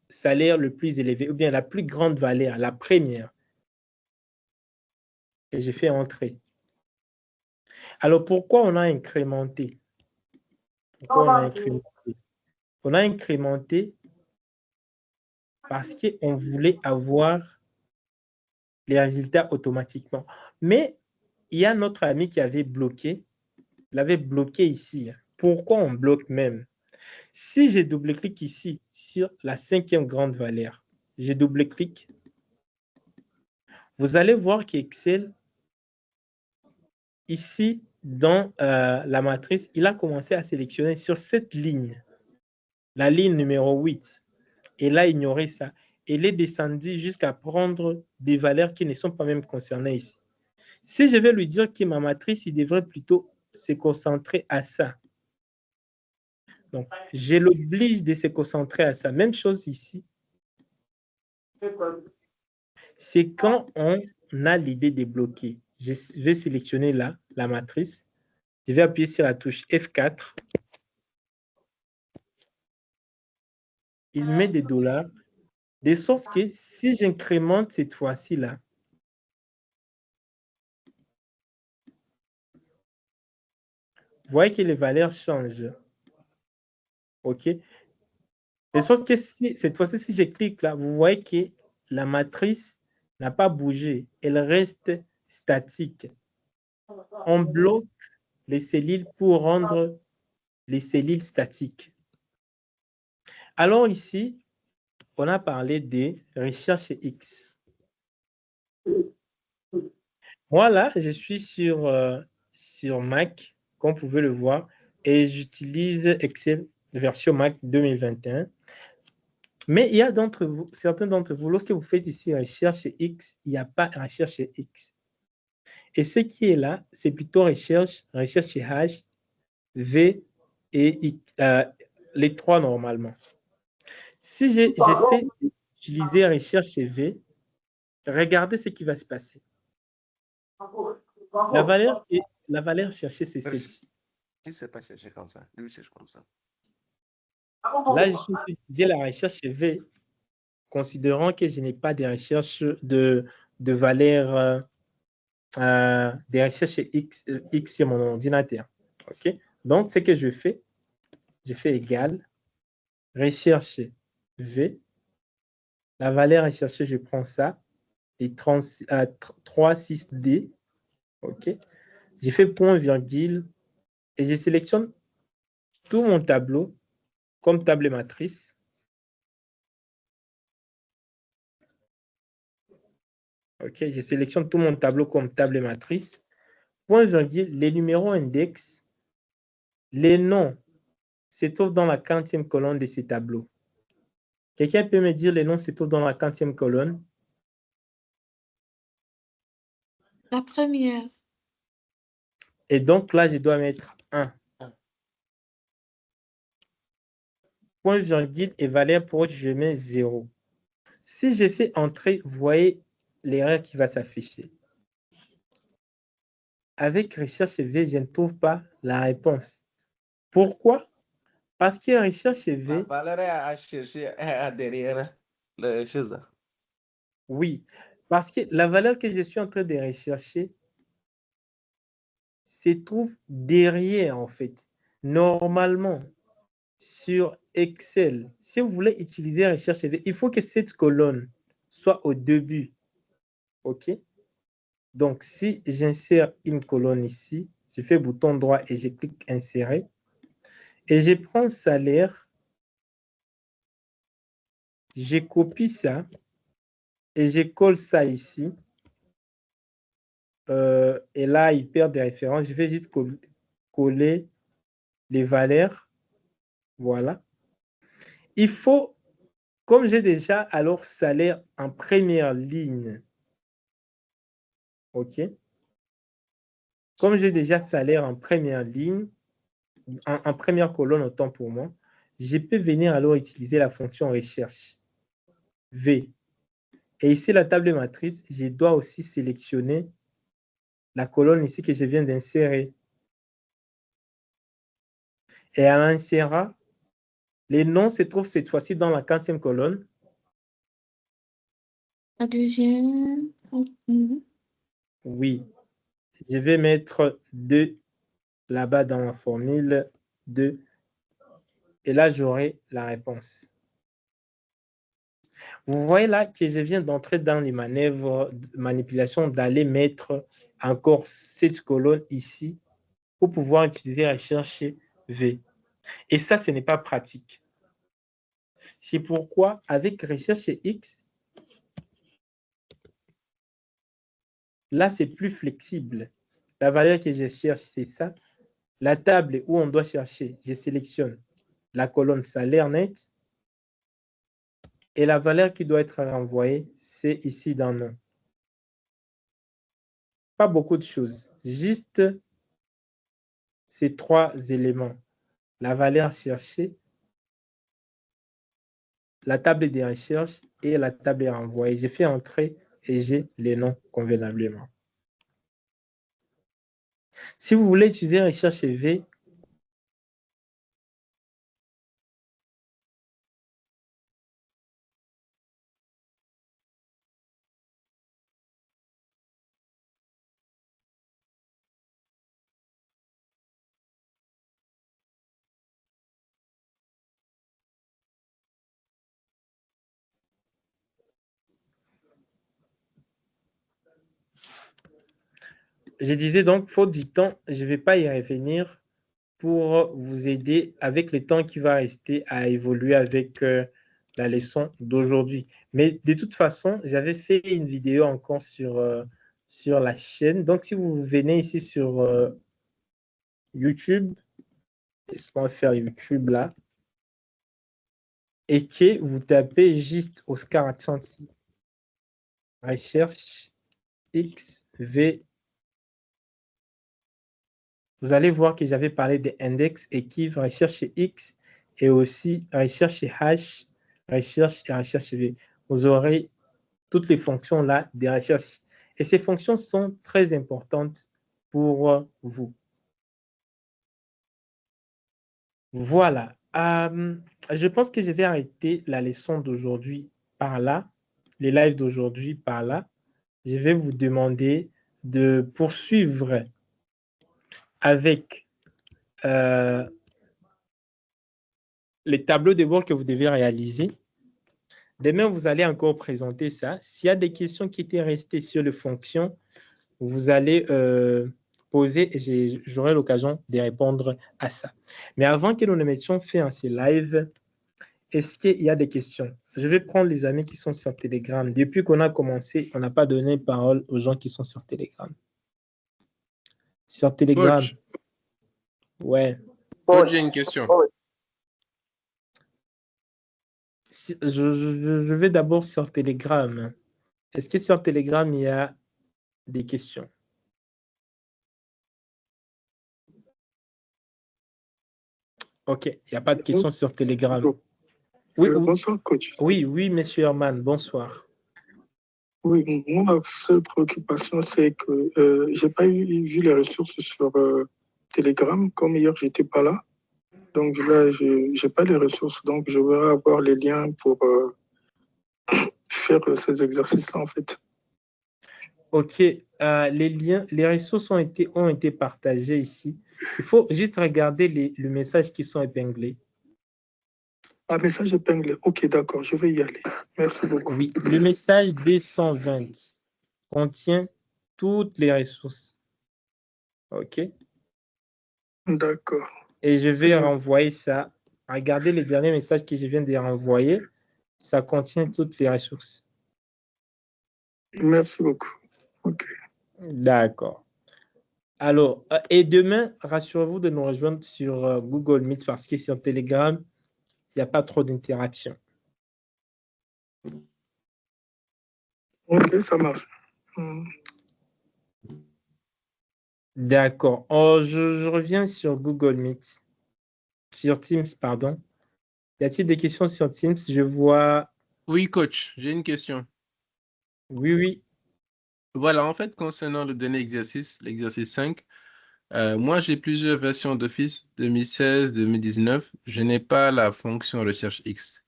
salaire le plus élevé, ou bien la plus grande valeur, la première. Et j'ai fait entrer. Alors, pourquoi on a incrémenté? Pourquoi on a incrémenté? On a incrémenté parce qu'on voulait avoir les résultats automatiquement. Mais il y a notre ami qui avait bloqué. Il avait bloqué ici. Pourquoi on bloque même? Si je double-clique ici sur la 5e grande valeur, je double-clique, vous allez voir qu'Excel, ici, dans la matrice, il a commencé à sélectionner sur cette ligne, la ligne numéro 8. Et là, ignorer ça. Il est descendu jusqu'à prendre des valeurs qui ne sont pas même concernées ici. Si je vais lui dire que ma matrice, il devrait plutôt se concentrer à ça. Donc, je l'oblige de se concentrer à ça. Même chose ici. C'est quand on a l'idée de bloquer. Je vais sélectionner là, la matrice. Je vais appuyer sur la touche F4. Il met des dollars, de sorte que si j'incrémente cette fois-ci là, vous voyez que les valeurs changent. OK? De sorte que cette fois-ci, si je clique là, vous voyez que la matrice n'a pas bougé. Elle reste statique. On bloque les cellules pour rendre les cellules statiques. Alors ici, on a parlé des recherches X. Moi là, je suis sur Mac, comme vous pouvez le voir, et j'utilise Excel version Mac 2021. Mais il y a certains d'entre vous, lorsque vous faites ici recherche X, il n'y a pas recherche X. Et ce qui est là, c'est plutôt recherche H, V et X, les trois normalement. Si j'essaie d'utiliser recherche V, regardez ce qui va se passer. La valeur cherchée, c'est celle-ci. Il ne sait pas chercher comme ça. Lui, cherche comme ça. Là, je suis utilisé la recherche V, considérant que je n'ai pas de recherche de valeur, des recherches X sur mon ordinateur. OK? Donc, ce que je fais égal recherche V. La valeur recherchée, je prends ça, et 36D. OK? J'ai fait point virgule et je sélectionne tout mon tableau comme table matrice. OK, je sélectionne tout mon tableau comme table matrice. Point virgule, les numéros index, les noms se trouvent dans la 40e colonne de ces tableaux. Quelqu'un peut me dire les noms se trouvent dans la 40e colonne? La première. Et donc là, je dois mettre 1. Point virgule et valeur pour je mets 0. Si je fais entrer, vous voyez l'erreur qui va s'afficher. Avec recherche V, je ne trouve pas la réponse. Pourquoi? Parce que recherche V... Valeur à chercher derrière les choses. Oui, parce que la valeur que je suis en train de rechercher se trouve derrière, en fait. Normalement, sur Excel, si vous voulez utiliser recherche V, il faut que cette colonne soit au début. OK? Donc, si j'insère une colonne ici, je fais bouton droit et je clique insérer. Et je prends salaire. Je copie ça. Et je colle ça ici. Et là, il perd des références. Je vais juste coller les valeurs. Voilà. Il faut, comme j'ai déjà alors salaire en première ligne. OK? Comme j'ai déjà salaire en première ligne, en première colonne, autant pour moi, je peux venir alors utiliser la fonction recherche, V. Et ici, la table matrice, je dois aussi sélectionner la colonne ici que je viens d'insérer. Et à l'insérer, les noms se trouvent cette fois-ci dans la 4e colonne. La deuxième. Oui. Je vais mettre 2 là-bas dans la formule 2. Et là, j'aurai la réponse. Vous voyez là que je viens d'entrer dans les manœuvres de manipulation, d'aller mettre encore cette colonne ici pour pouvoir utiliser recherche V. Et ça, ce n'est pas pratique. C'est pourquoi, avec recherche X, là, c'est plus flexible. La valeur que je cherche, c'est ça. La table où on doit chercher, je sélectionne la colonne salaire net. Et la valeur qui doit être renvoyée, c'est ici dans nom. Pas beaucoup de choses. Juste ces 3 éléments. La valeur cherchée, la table des recherches et la table renvoyée. J'ai fait entrer et j'ai les noms convenablement. Si vous voulez utiliser recherche V, je disais donc, faute du temps, je ne vais pas y revenir pour vous aider avec le temps qui va rester à évoluer avec la leçon d'aujourd'hui. Mais de toute façon, j'avais fait une vidéo encore sur la chaîne. Donc, si vous venez ici sur YouTube, laisse-moi faire YouTube là, et que vous tapez juste Oscar Achanti, recherche XV, vous allez voir que j'avais parlé des index et qui recherche X et aussi recherche H, recherche et recherche V. Vous aurez toutes les fonctions là des recherches. Et ces fonctions sont très importantes pour vous. Voilà. Je pense que je vais arrêter la leçon d'aujourd'hui par là, les lives d'aujourd'hui par là. Je vais vous demander de poursuivre avec les tableaux de bord que vous devez réaliser. Demain, vous allez encore présenter ça. S'il y a des questions qui étaient restées sur les fonctions, vous allez poser et j'aurai l'occasion de répondre à ça. Mais avant que nous ne mettions fin à ces lives, est-ce qu'il y a des questions? Je vais prendre les amis qui sont sur Telegram. Depuis qu'on a commencé, on n'a pas donné parole aux gens qui sont sur Telegram. Sur Telegram. Coach. Ouais. Coach, j'ai une question. Je vais d'abord sur Telegram. Est-ce que sur Telegram, il y a des questions? Ok, il n'y a pas de questions sur Telegram. Oui, bonsoir, coach. Oui, monsieur Herman, bonsoir. Oui, moi, ma seule préoccupation, c'est que je n'ai pas vu les ressources sur Telegram. Comme hier, je n'étais pas là. Donc là, je n'ai pas les ressources. Donc, je vais avoir les liens pour faire ces exercices-là, en fait. Ok, les liens, les ressources ont été partagés ici. Il faut juste regarder les messages qui sont épinglés. Un message épinglé. Ok, d'accord, je vais y aller. Merci beaucoup. Oui, le message B120 contient toutes les ressources. Ok. D'accord. Et je vais renvoyer ça. Regardez les derniers messages que je viens de renvoyer. Ça contient toutes les ressources. Merci beaucoup. Ok. D'accord. Alors, et demain, rassurez-vous de nous rejoindre sur Google Meet parce que sur Telegram, il n'y a pas trop d'interaction. Ok, ça marche. D'accord. Je reviens sur Google Meet. sur Teams, pardon. Y a-t-il des questions sur Teams? Je vois. Oui, coach, j'ai une question. Oui, oui. Voilà, en fait, concernant le dernier exercice, l'exercice 5, moi, j'ai plusieurs versions d'Office 2016, 2019. Je n'ai pas la fonction recherche X.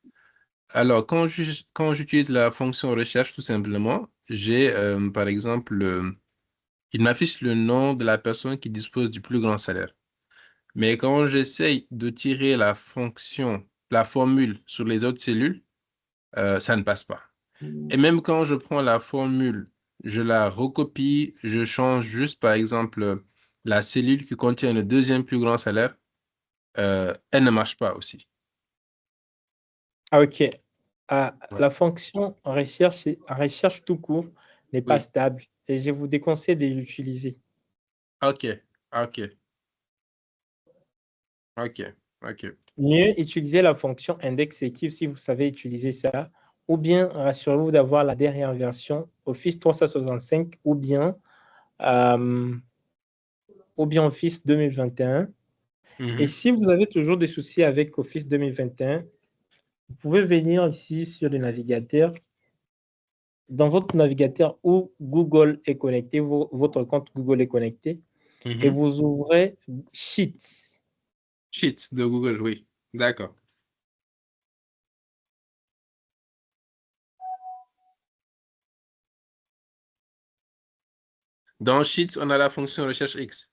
Alors, quand j'utilise la fonction recherche, tout simplement, j'ai, par exemple, il m'affiche le nom de la personne qui dispose du plus grand salaire. Mais quand j'essaye de tirer la formule sur les autres cellules, ça ne passe pas. Et même quand je prends la formule, je la recopie, je change juste, par exemple, la cellule qui contient le deuxième plus grand salaire, elle ne marche pas aussi. Ah, ok. La fonction recherche tout court n'est pas Oui. stable et je vous déconseille de l'utiliser. Ok, ok. Ok, ok. Mieux utiliser la fonction index-équipe si vous savez utiliser ça, ou bien rassurez-vous d'avoir la dernière version Office 365 ou bien Office 2021. Et si vous avez toujours des soucis avec Office 2021, vous pouvez venir ici sur le navigateur. Dans votre navigateur où Google est connecté, votre compte Google est connecté, et vous ouvrez Sheets. Sheets de Google, oui. D'accord. Dans Sheets, on a la fonction recherche X.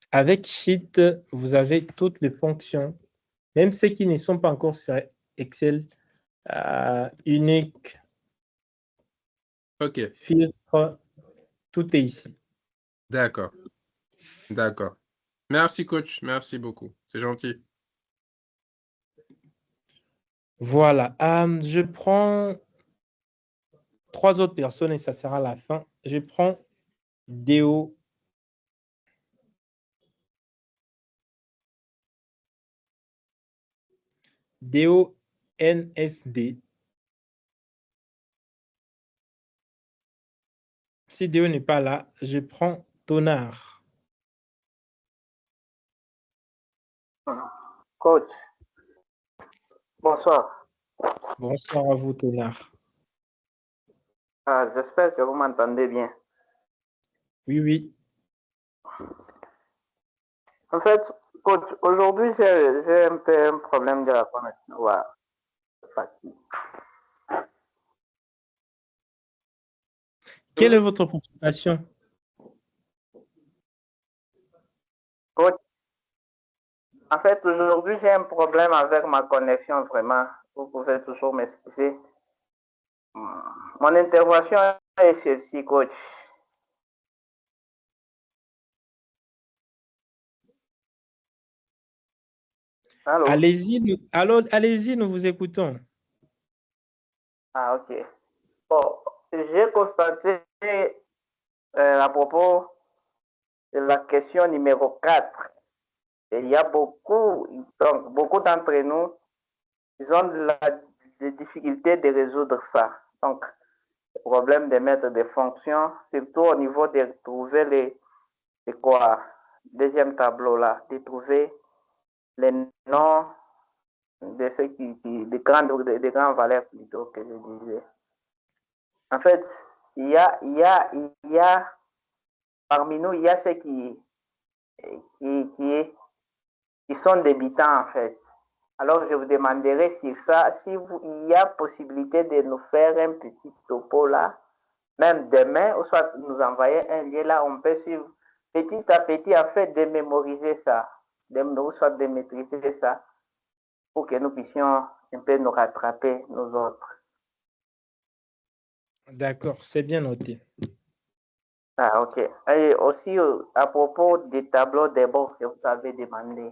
Avec Sheet, vous avez toutes les fonctions, même ceux qui ne sont pas encore sur Excel, unique, filtre, tout est ici. D'accord. D'accord. Merci, coach. Merci beaucoup. C'est gentil. Voilà. Je prends 3 autres personnes et ça sera la fin. Je prends Déo. Déo NSD. Si Déo n'est pas là, je prends Tonard. Coach, bonsoir. Bonsoir à vous, Tonard. J'espère que vous m'entendez bien. Oui, oui. En fait, coach, aujourd'hui, j'ai un peu un problème de la connexion. Voilà. Quelle est votre préoccupation? Coach, en fait, aujourd'hui, j'ai un problème avec ma connexion, vraiment. Vous pouvez toujours m'expliquer. Mon intervention est celle-ci, coach. Allez-y, allez-y, nous vous écoutons. Ah, ok. Bon, j'ai constaté à propos de la question numéro 4, il y a beaucoup d'entre nous, ils ont des difficultés de résoudre ça. Donc, le problème de mettre des fonctions, surtout au niveau de trouver deuxième tableau là, de trouver les noms de ceux des grandes valeurs plutôt que je disais. En fait, parmi nous, il y a ceux qui sont débutants en fait. Alors, je vous demanderai si il y a possibilité de nous faire un petit topo là, même demain, ou soit nous envoyer un lien là, on peut suivre petit à petit en fait de mémoriser ça, ou soit de maîtriser ça, pour que nous puissions un peu nous rattraper, nous autres. D'accord, c'est bien noté. Ah, ok. Et aussi, à propos des tableaux de bord que vous avez demandé,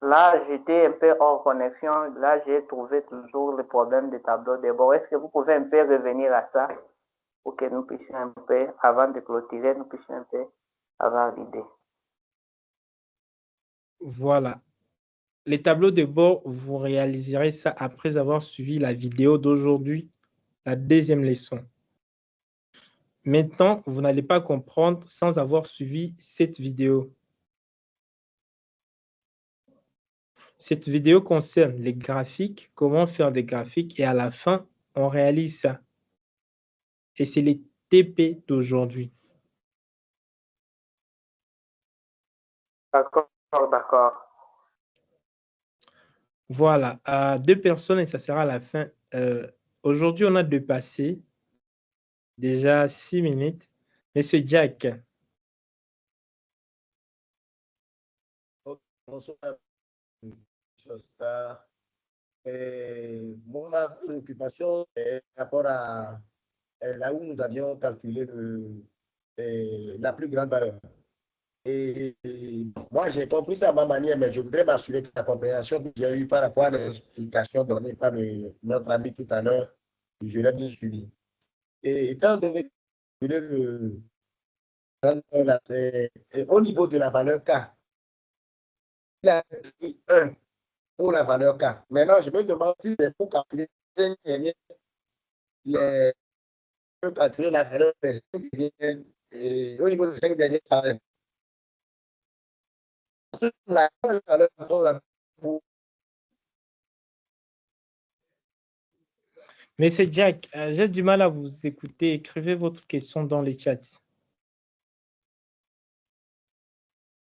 là, j'étais un peu hors connexion. Là, j'ai trouvé toujours le problème des tableaux de bord. Est-ce que vous pouvez un peu revenir à ça pour que nous puissions un peu, avant de clôturer, nous puissions un peu avoir l'idée? Voilà. Les tableaux de bord, vous réaliserez ça après avoir suivi la vidéo d'aujourd'hui, la deuxième leçon. Maintenant, vous n'allez pas comprendre sans avoir suivi cette vidéo. Cette vidéo concerne les graphiques, comment faire des graphiques, et à la fin, on réalise ça. Et c'est les TP d'aujourd'hui. D'accord, d'accord. Voilà, 2 personnes et ça sera à la fin. Aujourd'hui, on a dépassé déjà 6 minutes. Monsieur Jack. Bonsoir, Star. Mon préoccupation est par rapport à là où nous avions calculé la plus grande valeur. Et moi, j'ai compris ça à ma manière, mais je voudrais m'assurer que la compréhension que j'ai eue par rapport à l'explication donnée par notre ami tout à l'heure, je l'ai bien suivi. Et étant donné que au niveau de la valeur K, il a pris 1 pour la valeur K. Maintenant, je me demande si c'est pour calculer calculer la valeur des 5 derniers, et au niveau des 5 derniers salaires. La valeur pour Monsieur Jack, j'ai du mal à vous écouter. Écrivez votre question dans les chats.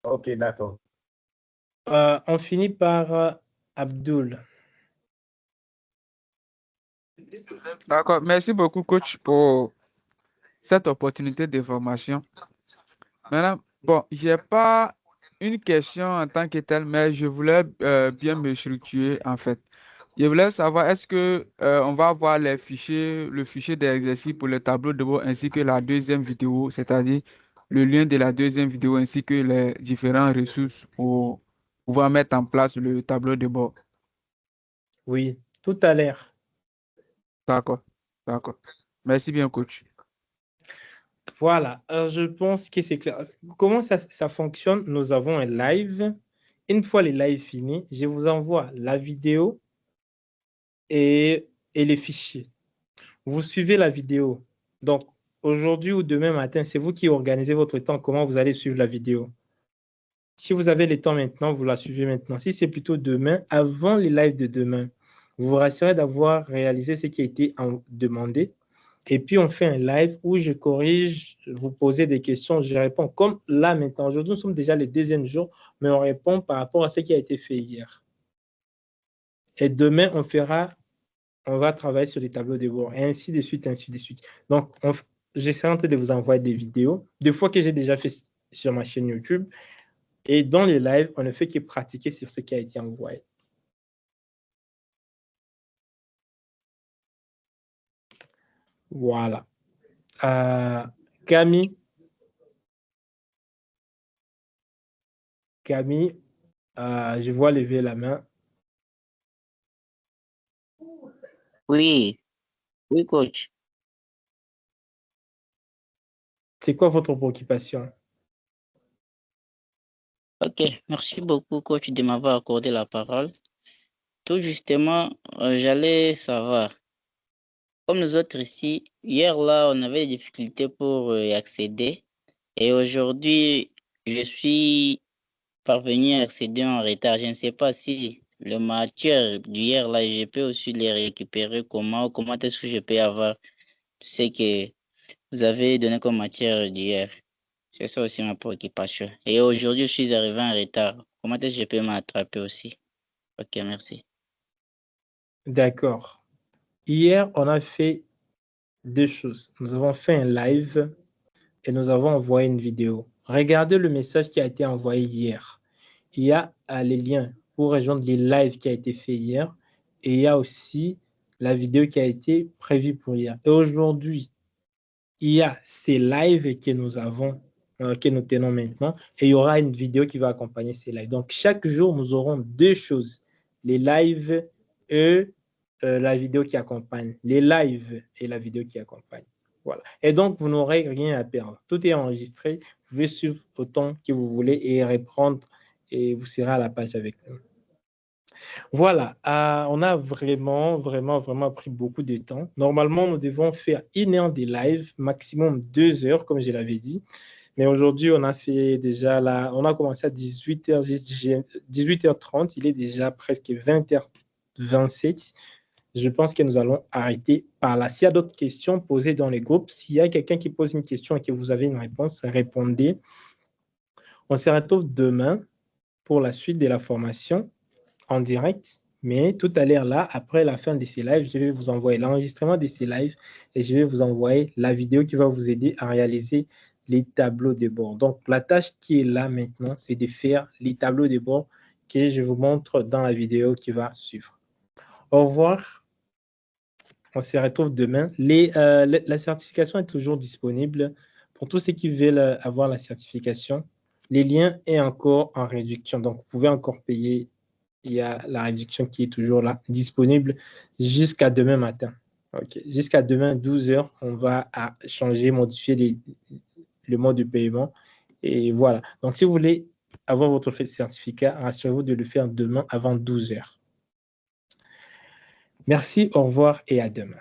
OK, d'accord. On finit par Abdul. D'accord. Merci beaucoup, coach, pour cette opportunité de formation. Maintenant, bon, je n'ai pas une question en tant que telle, mais je voulais bien me structurer, en fait. Je voulais savoir, est-ce que on va avoir le fichier d'exercice pour le tableau de bord ainsi que la deuxième vidéo, c'est-à-dire le lien de la deuxième vidéo ainsi que les différentes ressources pour pouvoir mettre en place le tableau de bord. Oui, tout à l'heure. D'accord, d'accord. Merci bien, coach. Voilà, je pense que c'est clair. Comment ça fonctionne? Nous avons un live. Une fois le live fini, je vous envoie la vidéo et les fichiers. Vous suivez la vidéo. Donc, aujourd'hui ou demain matin, c'est vous qui organisez votre temps, comment vous allez suivre la vidéo. Si vous avez le temps maintenant, vous la suivez maintenant. Si c'est plutôt demain, avant les lives de demain, vous vous rassurez d'avoir réalisé ce qui a été demandé. Et puis, on fait un live où je corrige, vous posez des questions, je réponds. Comme là, maintenant, aujourd'hui, nous sommes déjà le deuxième jour, mais on répond par rapport à ce qui a été fait hier. Et demain, on va travailler sur les tableaux de bord, et ainsi de suite, ainsi de suite. Donc, j'essaie en train de vous envoyer des vidéos, des fois que j'ai déjà fait sur ma chaîne YouTube. Et dans les lives, on ne fait que pratiquer sur ce qui a été envoyé. Voilà. Camille, je vois lever la main. Oui, oui, coach. C'est quoi votre préoccupation? Ok, merci beaucoup, coach, de m'avoir accordé la parole. Tout justement, j'allais savoir, comme nous autres ici, hier là, on avait des difficultés pour y accéder. Et aujourd'hui, je suis parvenu à accéder en retard. Je ne sais pas si le matière d'hier là, je peux aussi les récupérer. Comment est-ce que je peux avoir ce que vous avez donné comme matière d'hier? C'est ça aussi ma préoccupation. Et aujourd'hui, je suis arrivé en retard. Comment est-ce que je peux m'attraper aussi? Ok, merci. D'accord. Hier, on a fait 2 choses. Nous avons fait un live et nous avons envoyé une vidéo. Regardez le message qui a été envoyé hier. Il y a les liens pour rejoindre les lives qui a été fait hier et il y a aussi la vidéo qui a été prévue pour hier. Et aujourd'hui, il y a ces lives que nous avons, que nous tenons maintenant, et il y aura une vidéo qui va accompagner ces lives. Donc, chaque jour, nous aurons 2 choses, les lives et la vidéo qui accompagne. Les lives et la vidéo qui accompagne. Voilà. Et donc, vous n'aurez rien à perdre. Tout est enregistré. Vous pouvez suivre autant que vous voulez et reprendre et vous serez à la page avec nous. Voilà, on a vraiment pris beaucoup de temps. Normalement, nous devons faire 1 heure de live, maximum 2 heures, comme je l'avais dit. Mais aujourd'hui, on a fait déjà on a commencé à 18h30. Il est déjà presque 20h27. Je pense que nous allons arrêter par là. S'il y a d'autres questions, posées dans les groupes. S'il y a quelqu'un qui pose une question et que vous avez une réponse, répondez. On se retrouve demain pour la suite de la formation en direct. Mais tout à l'heure, là, après la fin de ces lives, je vais vous envoyer l'enregistrement de ces lives et je vais vous envoyer la vidéo qui va vous aider à réaliser les tableaux de bord. Donc, la tâche qui est là maintenant, c'est de faire les tableaux de bord que je vous montre dans la vidéo qui va suivre. Au revoir. On se retrouve demain. La certification est toujours disponible pour tous ceux qui veulent avoir la certification. Les liens sont encore en réduction, donc vous pouvez encore payer. Il y a la réduction qui est toujours là, disponible jusqu'à demain matin. Okay. Jusqu'à demain, 12h, on va changer, modifier le mode de paiement. Et voilà. Donc, si vous voulez avoir votre certificat, rassurez-vous de le faire demain avant 12h. Merci, au revoir et à demain.